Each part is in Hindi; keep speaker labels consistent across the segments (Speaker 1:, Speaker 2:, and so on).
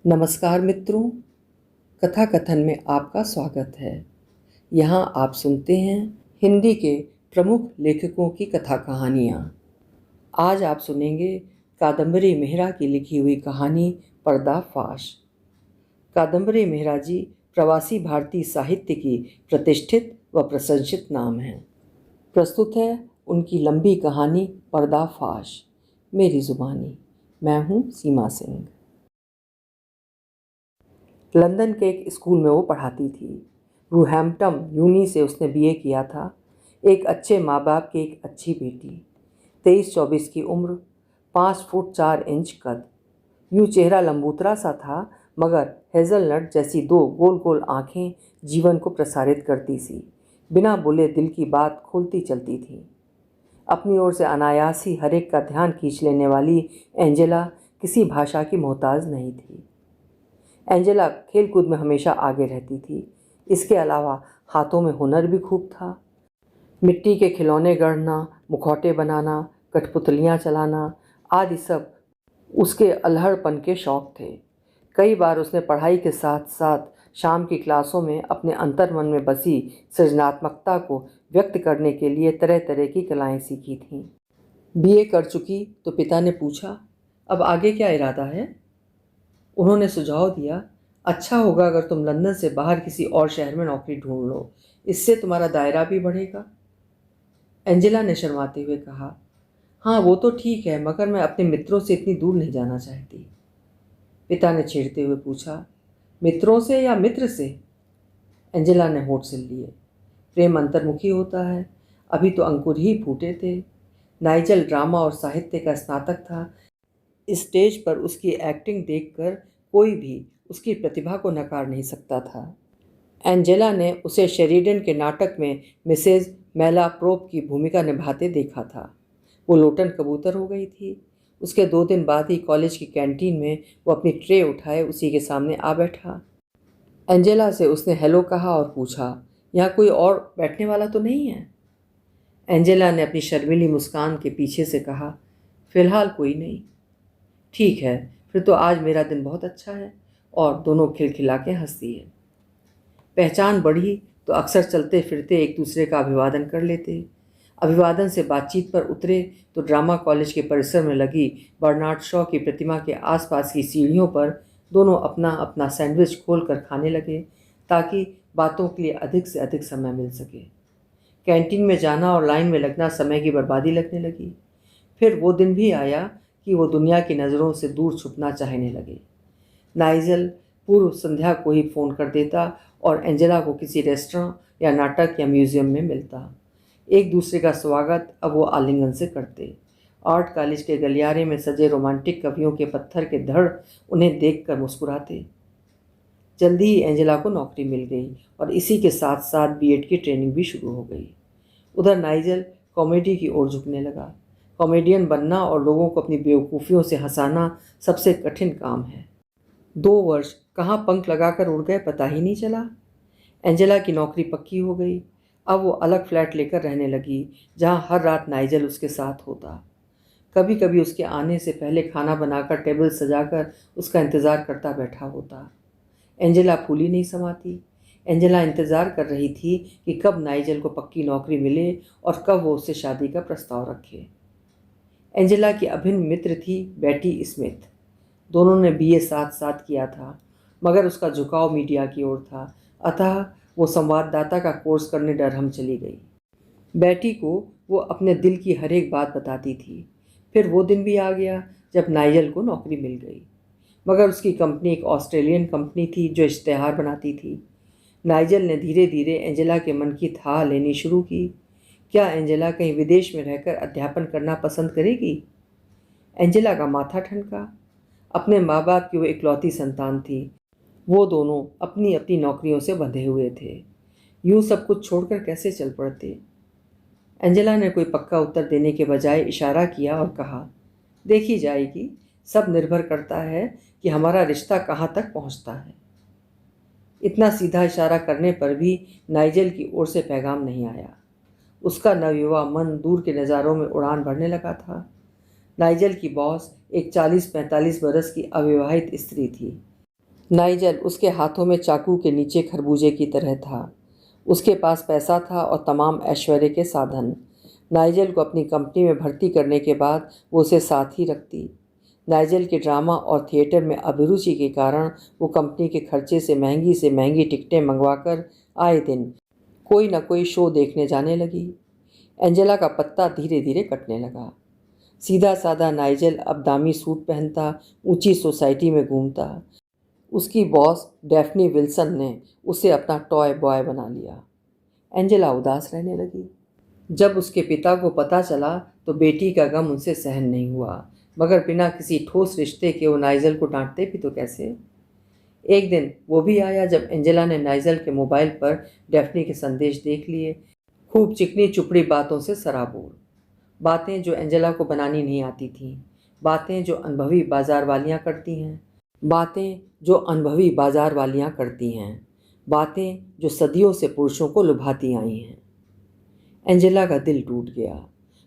Speaker 1: नमस्कार मित्रों, कथा कथन में आपका स्वागत है। यहाँ आप सुनते हैं हिंदी के प्रमुख लेखकों की कथा कहानियाँ। आज आप सुनेंगे कादम्बरी मेहरा की लिखी हुई कहानी पर्दाफाश। कादम्बरी मेहरा जी प्रवासी भारतीय साहित्य की प्रतिष्ठित व प्रशंसित नाम हैं। प्रस्तुत है उनकी लंबी कहानी पर्दाफाश, मेरी जुबानी। मैं हूँ सीमा सिंह। लंदन के एक स्कूल में वो पढ़ाती थी। रूहैम्पटन यूनी से उसने बीए किया था। एक अच्छे माँ बाप की एक अच्छी बेटी, 23-24 की उम्र, 5 फुट 4 इंच कद। यूँ चेहरा लंबूतरा सा था, मगर हेज़लनट जैसी 2 गोल गोल आँखें जीवन को प्रसारित करती सी, बिना बोले दिल की बात खोलती चलती थी। अपनी ओर से अनायास ही हर एक का ध्यान खींच लेने वाली एंजेला किसी भाषा की मोहताज नहीं थी। एंजेला खेलकूद में हमेशा आगे रहती थी। इसके अलावा हाथों में हुनर भी खूब था। मिट्टी के खिलौने गढ़ना, मुखौटे बनाना, कठपुतलियाँ चलाना आदि सब उसके अल्हड़पन के शौक थे। कई बार उसने पढ़ाई के साथ साथ शाम की क्लासों में अपने अंतर्मन में बसी सृजनात्मकता को व्यक्त करने के लिए तरह तरह की कलाएं सीखी थीं। बीए कर चुकी तो पिता ने पूछा, अब आगे क्या इरादा है? उन्होंने सुझाव दिया, अच्छा होगा अगर तुम लंदन से बाहर किसी और शहर में नौकरी ढूंढ लो, इससे तुम्हारा दायरा भी बढ़ेगा। एंजेला ने शर्माते हुए कहा, हाँ वो तो ठीक है, मगर मैं अपने मित्रों से इतनी दूर नहीं जाना चाहती। पिता ने छेड़ते हुए पूछा, मित्रों से या मित्र से? एंजेला ने होठ सिल लिए। प्रेम अंतर्मुखी होता है, अभी तो अंकुर ही फूटे थे। नाइजल ड्रामा और साहित्य का स्नातक था। स्टेज पर उसकी एक्टिंग देखकर कोई भी उसकी प्रतिभा को नकार नहीं सकता था। एंजेला ने उसे शेरिडन के नाटक में मिसेज मेलाप्रोप की भूमिका निभाते देखा था। वो लोटन कबूतर हो गई थी। उसके 2 दिन बाद ही कॉलेज की कैंटीन में वो अपनी ट्रे उठाए उसी के सामने आ बैठा। एंजेला से उसने हेलो कहा और पूछा, यहाँ कोई और बैठने वाला तो नहीं है? एंजेला ने अपनी शर्मीली मुस्कान के पीछे से कहा, फिलहाल कोई नहीं। ठीक है, फिर तो आज मेरा दिन बहुत अच्छा है। और दोनों खिलखिला के हंस दिए। पहचान बढ़ी तो अक्सर चलते फिरते एक दूसरे का अभिवादन कर लेते। अभिवादन से बातचीत पर उतरे तो ड्रामा कॉलेज के परिसर में लगी बर्नार्ड शॉ की प्रतिमा के आसपास की सीढ़ियों पर दोनों अपना अपना सैंडविच खोल कर खाने लगे, ताकि बातों के लिए अधिक से अधिक समय मिल सके। कैंटीन में जाना और लाइन में लगना समय की बर्बादी लगने लगी। फिर वो दिन भी आया कि वो दुनिया की नज़रों से दूर छुपना चाहने लगे। नाइजल पूर्व संध्या को ही फ़ोन कर देता और एंजेला को किसी रेस्टोरेंट या नाटक या म्यूज़ियम में मिलता। एक दूसरे का स्वागत अब वो आलिंगन से करते। आर्ट कॉलेज के गलियारे में सजे रोमांटिक कवियों के पत्थर के धड़ उन्हें देखकर मुस्कुराते। जल्दी ही एंजेला को नौकरी मिल गई और इसी के साथ साथ बीएड की ट्रेनिंग भी शुरू हो गई। उधर नाइजल कॉमेडी की ओर झुकने लगा। कॉमेडियन बनना और लोगों को अपनी बेवकूफ़ियों से हंसाना सबसे कठिन काम है। 2 वर्ष कहाँ पंख लगाकर उड़ गए पता ही नहीं चला। एंजेला की नौकरी पक्की हो गई। अब वो अलग फ्लैट लेकर रहने लगी, जहाँ हर रात नाइजल उसके साथ होता। कभी कभी उसके आने से पहले खाना बनाकर टेबल सजाकर उसका इंतज़ार करता बैठा होता। एंजेला फूली नहीं समाती। एंजेला इंतज़ार कर रही थी कि कब नाइजल को पक्की नौकरी मिले और कब वो उससे शादी का प्रस्ताव रखे। एंजेला की अभिन्न मित्र थी बेटी स्मिथ। दोनों ने बीए साथ साथ किया था, मगर उसका झुकाव मीडिया की ओर था, अतः वो संवाददाता का कोर्स करने डरहम चली गई। बेटी को वो अपने दिल की हर एक बात बताती थी। फिर वो दिन भी आ गया जब नाइजल को नौकरी मिल गई, मगर उसकी कंपनी एक ऑस्ट्रेलियन कंपनी थी जो इश्तेहार बनाती थी। नाइजल ने धीरे धीरे एंजेला के मन की थाह लेनी शुरू की। क्या एंजेला कहीं विदेश में रहकर अध्यापन करना पसंद करेगी? एंजेला का माथा ठनका। अपने माँ बाप की वो इकलौती संतान थी। वो दोनों अपनी अपनी नौकरियों से बंधे हुए थे। यूं सब कुछ छोड़कर कैसे चल पड़ते? एंजेला ने कोई पक्का उत्तर देने के बजाय इशारा किया और कहा, देखी जाएगी, सब निर्भर करता है कि हमारा रिश्ता कहाँ तक पहुँचता है। इतना सीधा इशारा करने पर भी नाइजल की ओर से पैगाम नहीं आया। उसका नवयुवा मन दूर के नज़ारों में उड़ान भरने लगा था। नाइजल की बॉस एक 40-45 बरस की अविवाहित स्त्री थी। नाइजल उसके हाथों में चाकू के नीचे खरबूजे की तरह था। उसके पास पैसा था और तमाम ऐश्वर्य के साधन। नाइजल को अपनी कंपनी में भर्ती करने के बाद वो उसे साथ ही रखती। नाइजल के ड्रामा और थिएटर में अभिरुचि के कारण वो कंपनी के खर्चे से महंगी टिकटें मंगवाकर आए दिन कोई न कोई शो देखने जाने लगी। एंजेला का पत्ता धीरे धीरे कटने लगा। सीधा साधा नाइजल अब दामी सूट पहनता, ऊंची सोसाइटी में घूमता। उसकी बॉस डेफ्नी विल्सन ने उसे अपना टॉय बॉय बना लिया। एंजेला उदास रहने लगी। जब उसके पिता को पता चला तो बेटी का गम उनसे सहन नहीं हुआ, मगर बिना किसी ठोस रिश्ते के वो नाइजल को डांटते भी तो कैसे। एक दिन वो भी आया जब एंजेला ने नाइजल के मोबाइल पर डेफ्नी के संदेश देख लिए। खूब चिकनी चुपड़ी बातों से सराबोर, बातें जो एंजेला को बनानी नहीं आती थीं, बातें जो अनुभवी बाजार वालियाँ करती हैं, बातें जो अनुभवी बाजार वालियाँ करती हैं, बातें जो सदियों से पुरुषों को लुभाती आई हैं। एंजेला का दिल टूट गया।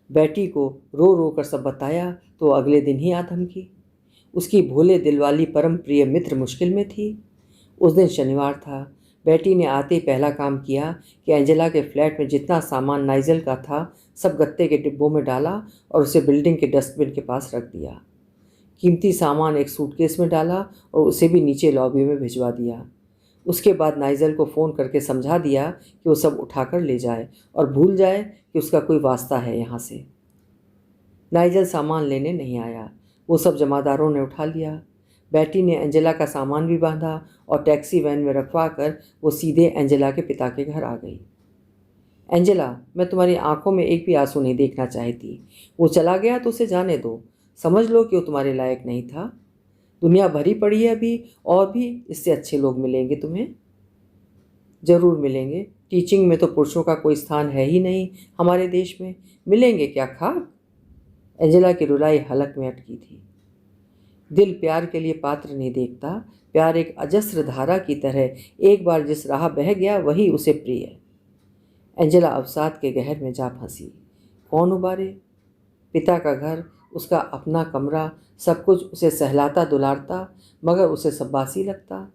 Speaker 1: बेटी को रो रो कर सब बताया तो अगले दिन ही आ धमकी। उसकी भोले दिल वाली परम प्रिय मित्र मुश्किल में थी। उस दिन शनिवार था। बेटी ने आते ही पहला काम किया कि एंजेला के फ्लैट में जितना सामान नाइजल का था सब गत्ते के डिब्बों में डाला और उसे बिल्डिंग के डस्टबिन के पास रख दिया। कीमती सामान एक सूटकेस में डाला और उसे भी नीचे लॉबी में भिजवा दिया। उसके बाद नाइजल को फ़ोन करके समझा दिया कि वो सब उठाकर ले जाए और भूल जाए कि उसका कोई वास्ता है यहाँ से। नाइजल सामान लेने नहीं आया, वो सब जमादारों ने उठा लिया। बेटी ने एंजेला का सामान भी बांधा और टैक्सी वैन में रखवा कर वो सीधे एंजेला के पिता के घर आ गई। एंजेला, मैं तुम्हारी आंखों में एक भी आंसू नहीं देखना चाहती। वो चला गया तो उसे जाने दो। समझ लो कि वो तुम्हारे लायक नहीं था। दुनिया भरी पड़ी है अभी, और भी इससे अच्छे लोग मिलेंगे तुम्हें। ज़रूर मिलेंगे। टीचिंग में तो पुरुषों का कोई स्थान है ही नहीं हमारे देश में। मिलेंगे क्या खाक। एंजेला की रुलाई हलक में अटकी थी। दिल प्यार के लिए पात्र नहीं देखता। प्यार एक अजस्र धारा की तरह, एक बार जिस राह बह गया वही उसे प्रिय। एंजेला अवसाद के गहर में जा फंसी। कौन उबारे। पिता का घर, उसका अपना कमरा, सब कुछ उसे सहलाता दुलारता, मगर उसे सबबासी लगता।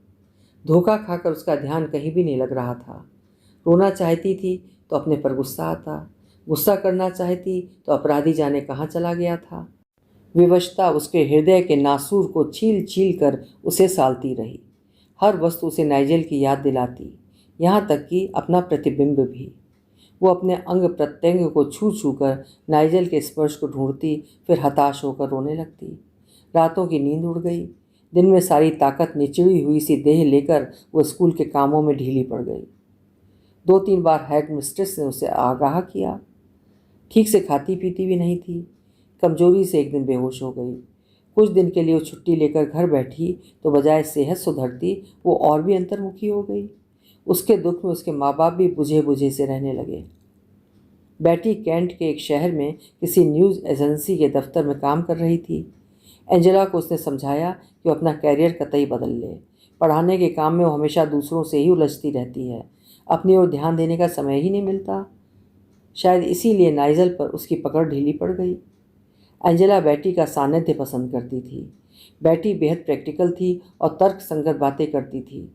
Speaker 1: धोखा खाकर उसका ध्यान कहीं भी नहीं लग रहा था। रोना चाहती थी तो अपने पर गुस्सा आता, गुस्सा करना चाहती तो अपराधी जाने कहाँ चला गया था। विवशता उसके हृदय के नासूर को छील छील कर उसे सालती रही। हर वस्तु उसे नाइजल की याद दिलाती, यहाँ तक कि अपना प्रतिबिंब भी। वो अपने अंग प्रत्यंग को छू छू कर नाइजल के स्पर्श को ढूंढती, फिर हताश होकर रोने लगती। रातों की नींद उड़ गई। दिन में सारी ताकत निचड़ी हुई सी देह लेकर वो स्कूल के कामों में ढीली पड़ गई। 2-3 बार हेड मिस्ट्रेस ने उसे आगाह किया। ठीक से खाती पीती भी नहीं थी। कमजोरी से एक दिन बेहोश हो गई। कुछ दिन के लिए वो छुट्टी लेकर घर बैठी तो बजाय सेहत सुधरती वो और भी अंतर्मुखी हो गई। उसके दुख में उसके माँ बाप भी बुझे बुझे से रहने लगे। बेटी कैंट के एक शहर में किसी न्यूज़ एजेंसी के दफ्तर में काम कर रही थी। एंजेला को उसने समझाया कि वो अपना कैरियर कतई बदल ले। पढ़ाने के काम में वो हमेशा दूसरों से ही उलझती रहती है, अपनी ओर ध्यान देने का समय ही नहीं मिलता। शायद इसीलिए नाइजल पर उसकी पकड़ ढीली पड़ गई। एंजेला बेटी का सानिध्य पसंद करती थी। बेटी बेहद प्रैक्टिकल थी और तर्क संगत बातें करती थी।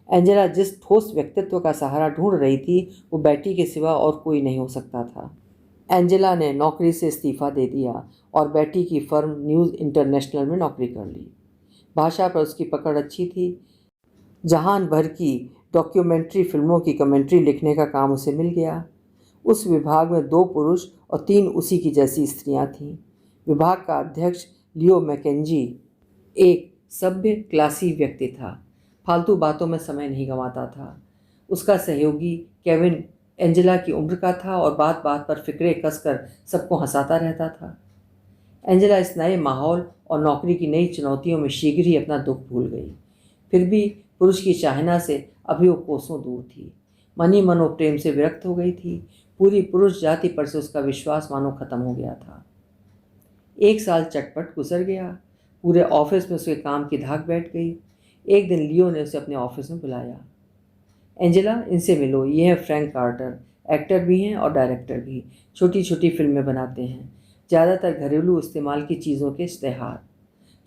Speaker 1: एंजेला जिस ठोस व्यक्तित्व का सहारा ढूंढ रही थी वो बेटी के सिवा और कोई नहीं हो सकता था। एंजेला ने नौकरी से इस्तीफ़ा दे दिया और बेटी की फर्म न्यूज़ इंटरनेशनल में नौकरी कर ली। भाषा पर उसकी पकड़ अच्छी थी। जहान भर की डॉक्यूमेंट्री फिल्मों की कमेंट्री लिखने का काम उसे मिल गया। उस विभाग में 2 पुरुष और 3 उसी की जैसी स्त्रियां थीं। विभाग का अध्यक्ष लियो मैकेंजी एक सभ्य क्लासी व्यक्ति था। फालतू बातों में समय नहीं गंवाता था। उसका सहयोगी केविन एंजेला की उम्र का था और बात बात पर फिक्रे कसकर सबको हंसाता रहता था। एंजेला इस नए माहौल और नौकरी की नई चुनौतियों में शीघ्र ही अपना दुख भूल गई। फिर भी पुरुष की चाहना से अभी वो कोसों दूर थी। मनी मनो प्रेम से विरक्त हो गई थी। पूरी पुरुष जाति पर से उसका विश्वास मानो खत्म हो गया था। 1 साल चटपट गुजर गया। पूरे ऑफिस में उसके काम की धाक बैठ गई। एक दिन लियो ने उसे अपने ऑफिस में बुलाया। एंजेला, इनसे मिलो, ये हैं फ्रैंक कार्टर, एक्टर भी हैं और डायरेक्टर भी। छोटी छोटी फिल्में बनाते हैं, ज़्यादातर घरेलू इस्तेमाल की चीज़ों के इश्तेहार।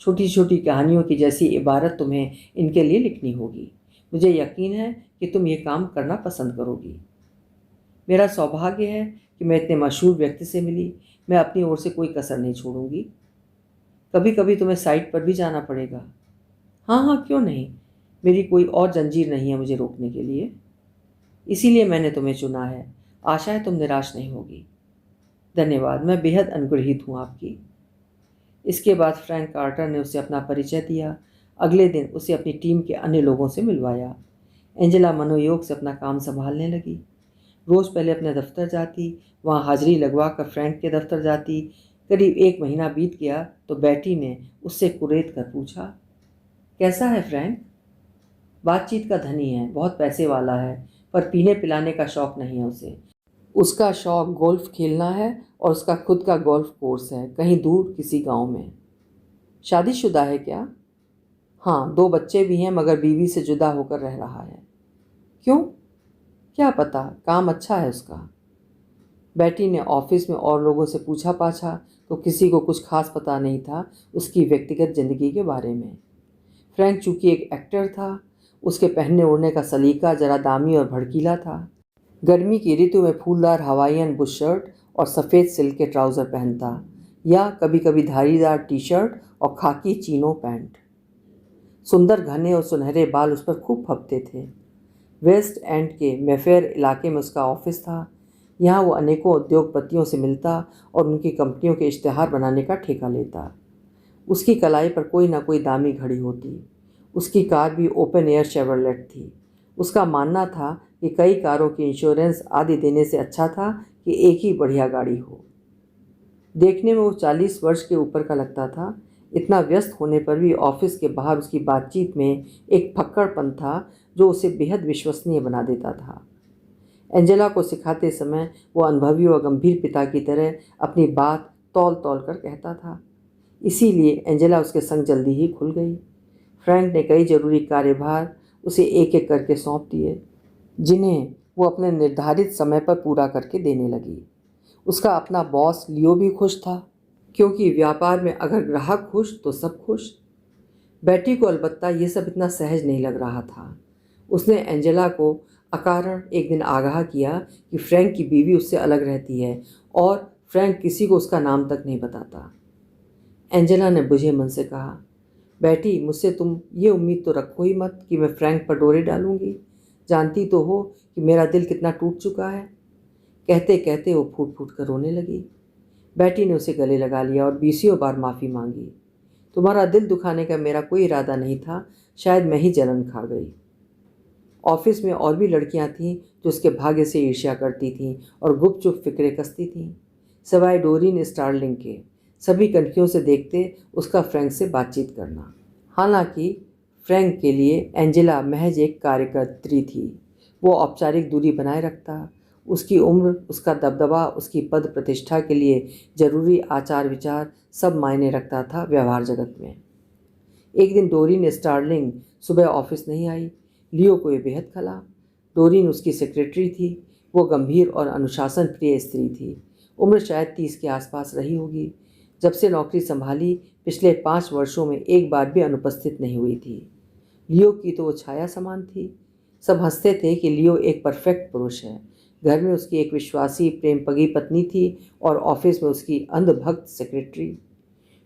Speaker 1: छोटी छोटी कहानियों की जैसी इबारत तुम्हें इनके लिए लिखनी होगी। मुझे यकीन है कि तुम ये काम करना पसंद करोगी। मेरा सौभाग्य है कि मैं इतने मशहूर व्यक्ति से मिली। मैं अपनी ओर से कोई कसर नहीं छोड़ूंगी। कभी कभी तुम्हें साइट पर भी जाना पड़ेगा। हाँ हाँ, क्यों नहीं। मेरी कोई और जंजीर नहीं है मुझे रोकने के लिए। इसीलिए मैंने तुम्हें चुना है। आशा है तुम निराश नहीं होगी। धन्यवाद, मैं बेहद अनुग्रहित हूँ आपकी। इसके बाद फ्रैंक कार्टर ने उसे अपना परिचय दिया। अगले दिन उसे अपनी टीम के अन्य लोगों से मिलवाया। एंजेला मनोयोग से अपना काम संभालने लगी। रोज़ पहले अपने दफ्तर जाती, वहाँ हाजिरी लगवा कर फ्रैंक के दफ्तर जाती। करीब 1 महीना बीत गया तो बैटी ने उससे कुरेद कर पूछा, कैसा है फ्रैंक? बातचीत का धनी है, बहुत पैसे वाला है, पर पीने पिलाने का शौक नहीं है उसे। उसका शौक गोल्फ खेलना है और उसका खुद का गोल्फ कोर्स है, कहीं दूर किसी गांव में। शादीशुदा है क्या? हाँ, 2 बच्चे भी हैं, मगर बीवी से जुदा होकर रह रहा है। क्यों? क्या पता, काम अच्छा है उसका। बैटी ने ऑफिस में और लोगों से पूछा पाछा तो किसी को कुछ खास पता नहीं था उसकी व्यक्तिगत जिंदगी के बारे में। फ्रैंक चूंकि एक एक्टर था, उसके पहनने ओढ़ने का सलीका जरा दामी और भड़कीला था। गर्मी की ऋतु में फूलदार हवाईयन बुश शर्ट और सफ़ेद सिल्क के ट्राउज़र पहनता, या कभी कभी धारीदार टी शर्ट और खाकी चीनो पैंट। सुंदर घने और सुनहरे बाल उस पर खूब फबते थे। वेस्ट एंड के मेफेयर इलाके में उसका ऑफिस था। यहाँ वो अनेकों उद्योगपतियों से मिलता और उनकी कंपनियों के इश्तेहार बनाने का ठेका लेता। उसकी कलाई पर कोई ना कोई दामी घड़ी होती। उसकी कार भी ओपन एयर शेवरलेट थी। उसका मानना था कि कई कारों की इंश्योरेंस आदि देने से अच्छा था कि एक ही बढ़िया गाड़ी हो। देखने में वो 40 वर्ष के ऊपर का लगता था। इतना व्यस्त होने पर भी ऑफिस के बाहर उसकी बातचीत में एक फक्कड़पन था जो उसे बेहद विश्वसनीय बना देता था। एंजेला को सिखाते समय वो अनुभवी और गंभीर पिता की तरह अपनी बात तौल तौल कर कहता था। इसीलिए एंजेला उसके संग जल्दी ही खुल गई। फ्रैंक ने कई जरूरी कार्यभार उसे एक एक करके सौंप दिए, जिन्हें वो अपने निर्धारित समय पर पूरा करके देने लगी। उसका अपना बॉस लियो भी खुश था, क्योंकि व्यापार में अगर ग्राहक खुश तो सब खुश। बैटी को अलबत्ता ये सब इतना सहज नहीं लग रहा था। उसने एंजेला को अकारण एक दिन आगाह किया कि फ्रैंक की बीवी उससे अलग रहती है और फ्रैंक किसी को उसका नाम तक नहीं बताता। एंजेला ने बुझे मन से कहा, बैटी, मुझसे तुम ये उम्मीद तो रखो ही मत कि मैं फ्रैंक पर डोरे डालूंगी। जानती तो हो कि मेरा दिल कितना टूट चुका है। कहते कहते वो फूट फूट कर रोने लगी। बैटी ने उसे गले लगा लिया और 20 बार माफ़ी मांगी। तुम्हारा दिल दुखाने का मेरा कोई इरादा नहीं था, शायद मैं ही जलन खा गई। ऑफिस में और भी लड़कियां थीं जो उसके भाग्य से ईर्ष्या करती थीं और गुपचुप फिक्रे कसती थीं, सिवाय डोरिन स्टार्लिंग के। सभी कनखियों से देखते उसका फ्रैंक से बातचीत करना। हालांकि फ्रैंक के लिए एंजेला महज एक कार्यकर्त्री थी। वो औपचारिक दूरी बनाए रखता। उसकी उम्र, उसका दबदबा, उसकी पद प्रतिष्ठा के लिए जरूरी आचार विचार सब मायने रखता था व्यवहार जगत में। एक दिन डोरिन स्टार्लिंग सुबह ऑफिस नहीं आई। लियो को ये बेहद खला। डोरिन उसकी सेक्रेटरी थी। वो गंभीर और अनुशासन प्रिय स्त्री थी। उम्र शायद 30 के आसपास रही होगी। जब से नौकरी संभाली पिछले 5 वर्षों में एक बार भी अनुपस्थित नहीं हुई थी। लियो की तो वो छाया समान थी। सब हंसते थे कि लियो एक परफेक्ट पुरुष है। घर में उसकी एक विश्वासी प्रेमपगी पत्नी थी और ऑफिस में उसकी अंधभक्त सेक्रेटरी।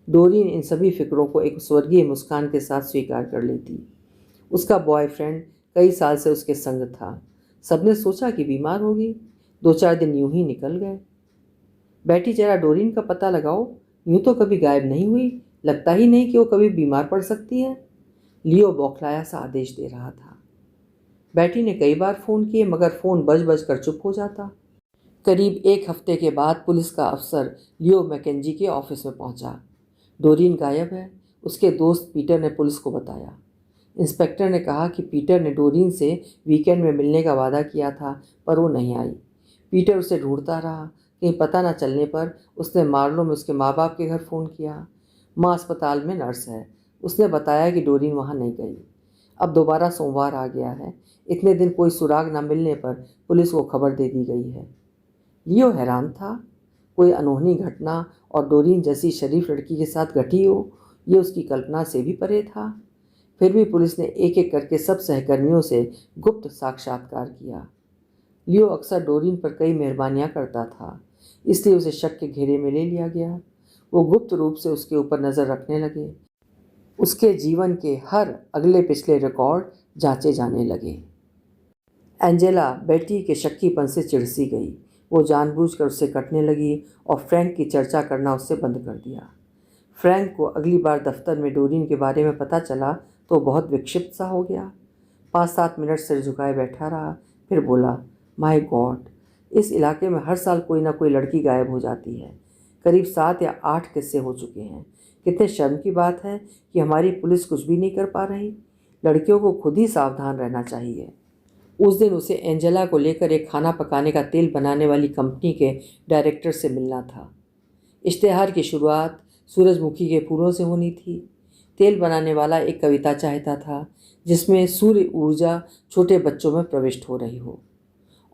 Speaker 1: डोरिन इन सभी फिक्रों को एक स्वर्गीय मुस्कान के साथ स्वीकार कर लेती। उसका बॉयफ्रेंड कई साल से उसके संग था। सबने सोचा कि बीमार होगी। 2-4 दिन यूं ही निकल गए। बैठी, जरा डोरिन का पता लगाओ, यूं तो कभी गायब नहीं हुई। लगता ही नहीं कि वो कभी बीमार पड़ सकती है। लियो बौखलाया सा आदेश दे रहा था। बैटी ने कई बार फ़ोन किए, मगर फ़ोन बज बज कर चुप हो जाता। करीब 1 हफ्ते के बाद पुलिस का अफसर लियो मैकेंजी के ऑफिस में पहुंचा। डोरिन गायब है, उसके दोस्त पीटर ने पुलिस को बताया। इंस्पेक्टर ने कहा कि पीटर ने डोरिन से वीकेंड में मिलने का वादा किया था, पर वो नहीं आई। पीटर उसे ढूंढता रहा। कहीं पता न चलने पर उसने मार्लो में उसके माँ बाप के घर फ़ोन किया। माँ अस्पताल में नर्स है। उसने बताया कि डोरिन वहाँ नहीं गई। अब दोबारा सोमवार आ गया है। इतने दिन कोई सुराग न मिलने पर पुलिस को खबर दे दी गई है। लियो हैरान था। कोई अनहोनी घटना और डोरिन जैसी शरीफ लड़की के साथ घटी हो, ये उसकी कल्पना से भी परे था। फिर भी पुलिस ने एक एक करके सब सहकर्मियों से गुप्त साक्षात्कार किया। लियो अक्सर डोरिन पर कई मेहरबानियां करता था, इसलिए उसे शक के घेरे में ले लिया गया। वो गुप्त रूप से उसके ऊपर नज़र रखने लगे। उसके जीवन के हर अगले पिछले रिकॉर्ड जांचे जाने लगे। एंजेला बेटी के शक्कीपन से चिढ़-सी गई। वो जानबूझकर उससे कटने लगी और फ्रैंक की चर्चा करना उससे बंद कर दिया। फ्रैंक को अगली बार दफ्तर में डोरिन के बारे में पता चला तो बहुत विक्षिप्त सा हो गया। 5-7 मिनट सिर झुकाए बैठा रहा, फिर बोला, माय गॉड, इस इलाके में हर साल कोई ना कोई लड़की गायब हो जाती है। करीब 7 या 8 किस्से हो चुके हैं। कितने शर्म की बात है कि हमारी पुलिस कुछ भी नहीं कर पा रही। लड़कियों को खुद ही सावधान रहना चाहिए। उस दिन उसे एंजेला को लेकर एक खाना पकाने का तेल बनाने वाली कंपनी के डायरेक्टर से मिलना था। इश्तेहार की शुरुआत सूरजमुखी के फूलों से होनी थी। तेल बनाने वाला एक कविता चाहता था जिसमें सूर्य ऊर्जा छोटे बच्चों में प्रविष्ट हो रही हो।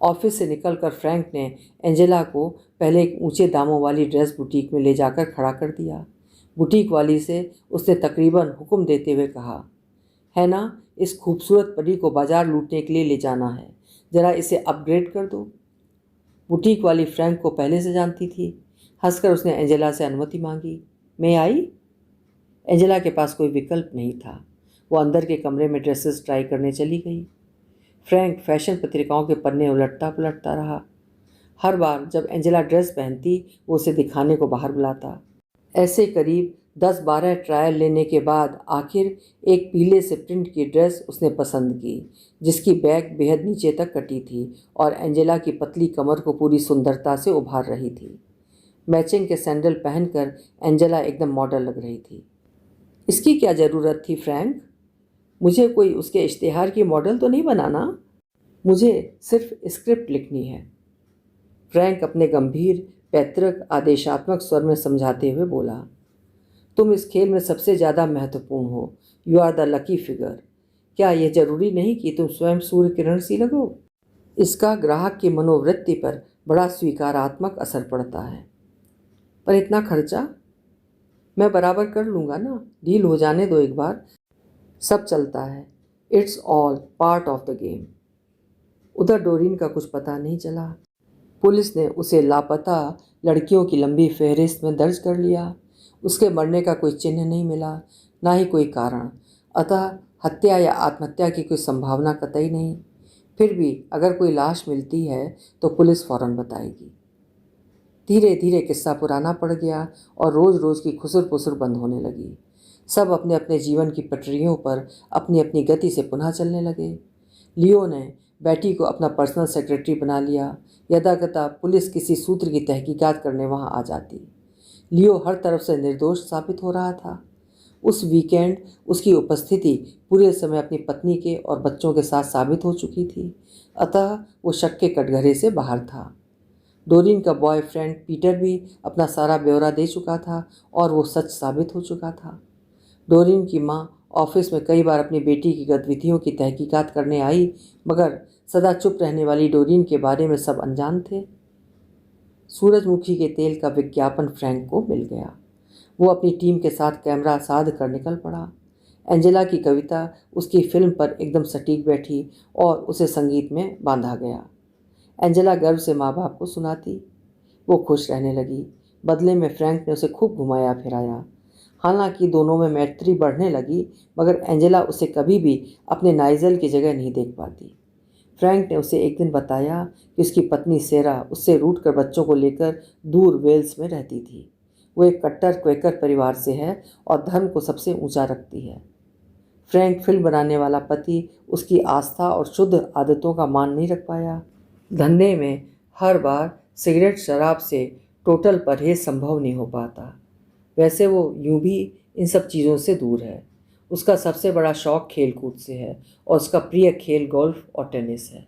Speaker 1: ऑफिस से निकलकर फ्रैंक ने एंजेला को पहले एक ऊंचे दामों वाली ड्रेस बुटीक में ले जाकर खड़ा कर दिया। बुटीक वाली से उसने तकरीबन हुक्म देते हुए कहा, है ना, इस खूबसूरत परी को बाजार लूटने के लिए ले जाना है, ज़रा इसे अपग्रेड कर दो। बुटीक वाली फ्रैंक को पहले से जानती थी। हंसकर उसने एंजेला से अनुमति मांगी। मैं आई? एंजेला के पास कोई विकल्प नहीं था। वो अंदर के कमरे में ड्रेसेस ट्राई करने चली गई। फ्रैंक फैशन पत्रिकाओं के पन्ने उलटता पुलटता रहा। हर बार जब एंजेला ड्रेस पहनती वो उसे दिखाने को बाहर बुलाता। ऐसे करीब 10-12 ट्रायल लेने के बाद आखिर एक पीले से प्रिंट की ड्रेस उसने पसंद की, जिसकी बैक बेहद नीचे तक कटी थी और एंजेला की पतली कमर को पूरी सुंदरता से उभार रही थी। मैचिंग के सैंडल पहनकर एंजेला एकदम मॉडल लग रही थी। इसकी क्या ज़रूरत थी फ्रैंक? मुझे कोई उसके इश्तेहार की मॉडल तो नहीं बनाना, मुझे सिर्फ स्क्रिप्ट लिखनी है। फ्रैंक अपने गंभीर पैतृक आदेशात्मक स्वर में समझाते हुए बोला, तुम इस खेल में सबसे ज़्यादा महत्वपूर्ण हो। You are the lucky figure. क्या यह जरूरी नहीं कि तुम स्वयं सूर्य किरण सी लगो? इसका ग्राहक की मनोवृत्ति पर बड़ा स्वीकारात्मक असर पड़ता है। पर इतना खर्चा? मैं बराबर कर लूँगा ना, डील हो जाने दो एक बार, सब चलता है। It's all part of the game. उधर डोरिन का कुछ पता नहीं चला। पुलिस ने उसे लापता लड़कियों की लंबी फहरिस्त में दर्ज कर लिया। उसके मरने का कोई चिन्ह नहीं मिला, ना ही कोई कारण। अतः हत्या या आत्महत्या की कोई संभावना कतई नहीं। फिर भी अगर कोई लाश मिलती है तो पुलिस फौरन बताएगी। धीरे धीरे किस्सा पुराना पड़ गया और रोज़ रोज़ की खुसर पुसर बंद होने लगी। सब अपने अपने जीवन की पटरियों पर अपनी अपनी गति से पुनः चलने लगे। लियो ने बेटी को अपना पर्सनल सेक्रेटरी बना लिया। यदाकदा पुलिस किसी सूत्र की तहकीकात करने वहां आ जाती। लियो हर तरफ से निर्दोष साबित हो रहा था। उस वीकेंड उसकी उपस्थिति पूरे समय अपनी पत्नी के और बच्चों के साथ साबित हो चुकी थी, अतः वो शक के कटघरे से बाहर था। डोरिन का बॉयफ्रेंड पीटर भी अपना सारा ब्यौरा दे चुका था और वो सच साबित हो चुका था। डोरिन की माँ ऑफिस में कई बार अपनी बेटी की गतिविधियों की तहकीकात करने आई, मगर सदा चुप रहने वाली डोरिन के बारे में सब अनजान थे। सूरजमुखी के तेल का विज्ञापन फ्रैंक को मिल गया। वो अपनी टीम के साथ कैमरा साध कर निकल पड़ा। एंजेला की कविता उसकी फिल्म पर एकदम सटीक बैठी और उसे संगीत में बांधा गया। एंजेला गर्व से माँ बाप को सुनाती। वो खुश रहने लगी। बदले में फ्रैंक ने उसे खूब घुमाया फिराया। हालांकि दोनों में मैत्री बढ़ने लगी, मगर एंजेला उसे कभी भी अपने नाइजल की जगह नहीं देख पाती। फ्रैंक ने उसे एक दिन बताया कि उसकी पत्नी सेरा उससे रूठकर बच्चों को लेकर दूर वेल्स में रहती थी। वो एक कट्टर क्वेकर परिवार से है और धर्म को सबसे ऊंचा रखती है। फ्रैंक फिल्म बनाने वाला पति उसकी आस्था और शुद्ध आदतों का मान नहीं रख पाया। धंधे में हर बार सिगरेट शराब से टोटल परहेज संभव नहीं हो पाता। वैसे वो यूं भी इन सब चीज़ों से दूर है। उसका सबसे बड़ा शौक़ खेल कूद से है और उसका प्रिय खेल गोल्फ और टेनिस है।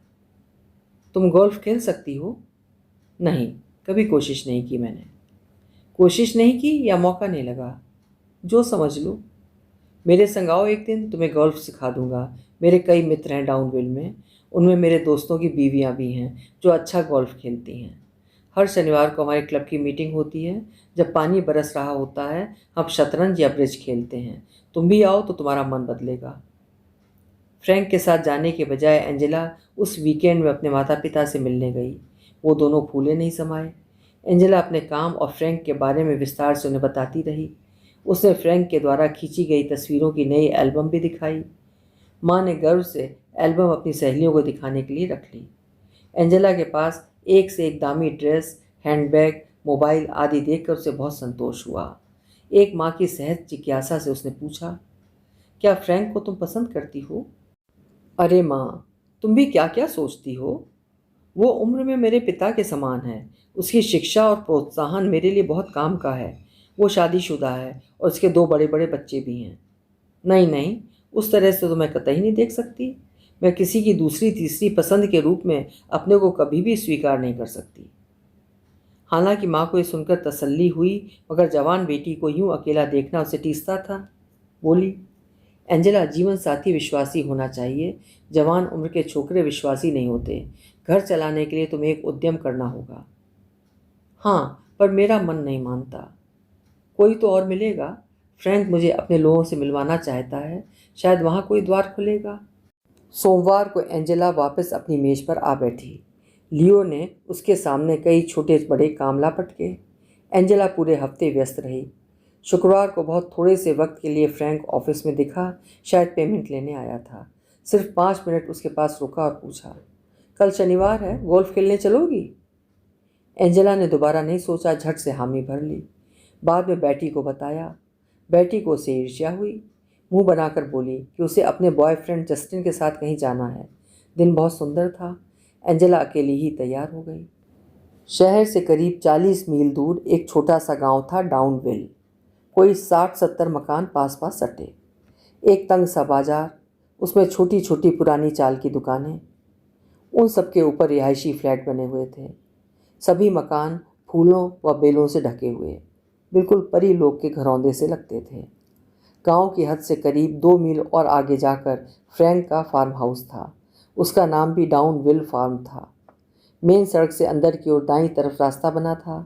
Speaker 1: तुम गोल्फ खेल सकती हो? नहीं, कभी कोशिश नहीं की मैंने। कोशिश नहीं की या मौका नहीं लगा, जो समझ लो। मेरे संग आओ एक दिन, तुम्हें गोल्फ सिखा दूंगा। मेरे कई मित्र हैं डाउनविल में, उनमें मेरे दोस्तों की बीवियां भी हैं जो अच्छा गोल्फ खेलती हैं। हर शनिवार को हमारे क्लब की मीटिंग होती है। जब पानी बरस रहा होता है हम शतरंज या ब्रिज खेलते हैं। तुम भी आओ तो तुम्हारा मन बदलेगा। फ्रैंक के साथ जाने के बजाय एंजेला उस वीकेंड में अपने माता पिता से मिलने गई। वो दोनों फूले नहीं समाये। एंजेला अपने काम और फ्रैंक के बारे में विस्तार से उन्हें बताती रही। उसने फ्रैंक के द्वारा खींची गई तस्वीरों की नई एल्बम भी दिखाई। माँ ने गर्व से एल्बम अपनी सहेलियों को दिखाने के लिए रख ली। एंजेला के पास एक से एक दामी ड्रेस, हैंडबैग, मोबाइल आदि देखकर उसे बहुत संतोष हुआ। एक माँ की सहज जिज्ञासा से उसने पूछा, क्या फ्रैंक को तुम पसंद करती हो? अरे माँ, तुम भी क्या क्या सोचती हो। वो उम्र में मेरे पिता के समान है। उसकी शिक्षा और प्रोत्साहन मेरे लिए बहुत काम का है। वो शादीशुदा है और उसके 2 बड़े बड़े बच्चे भी हैं। नहीं नहीं, उस तरह से तो मैं कतई नहीं देख सकती। मैं किसी की दूसरी तीसरी पसंद के रूप में अपने को कभी भी स्वीकार नहीं कर सकती। हालांकि माँ को ये सुनकर तसल्ली हुई, मगर जवान बेटी को यूं अकेला देखना उसे टीसता था। बोली, एंजेला, जीवन साथी विश्वासी होना चाहिए। जवान उम्र के छोकरे विश्वासी नहीं होते। घर चलाने के लिए तुम्हें एक उद्यम करना होगा। हाँ, पर मेरा मन नहीं मानता। कोई तो और मिलेगा। फ्रैंक मुझे अपने लोगों से मिलवाना चाहता है। शायद वहाँ कोई द्वार खुलेगा। सोमवार को एंजेला वापस अपनी मेज पर आ बैठी। लियो ने उसके सामने कई छोटे बड़े काम ला पटके। एंजेला पूरे हफ्ते व्यस्त रही। शुक्रवार को बहुत थोड़े से वक्त के लिए फ्रैंक ऑफिस में दिखा। शायद पेमेंट लेने आया था। सिर्फ 5 मिनट उसके पास रुका और पूछा, कल शनिवार है, गोल्फ खेलने चलोगी? एंजेला ने दोबारा नहीं सोचा, झट से हामी भर ली। बाद में बैटी को बताया। बैटी को उससे ईर्ष्या हुई। मुंह बनाकर बोली कि उसे अपने बॉयफ्रेंड जस्टिन के साथ कहीं जाना है। दिन बहुत सुंदर था। एंजेला अकेली ही तैयार हो गई। शहर से करीब 40 मील दूर एक छोटा सा गांव था, डाउनविल। कोई 60-70 मकान पास पास सटे। एक तंग सा बाजार, उसमें छोटी छोटी पुरानी चाल की दुकानें। उन सबके ऊपर रिहायशी फ्लैट बने हुए थे। सभी मकान फूलों व बेलों से ढके हुए, बिल्कुल परी लोग के घरौंदे से लगते थे। गांव की हद से करीब 2 मील और आगे जाकर फ्रैंक का फार्म हाउस था। उसका नाम भी डाउनविल फार्म था। मेन सड़क से अंदर की ओर दाईं तरफ रास्ता बना था।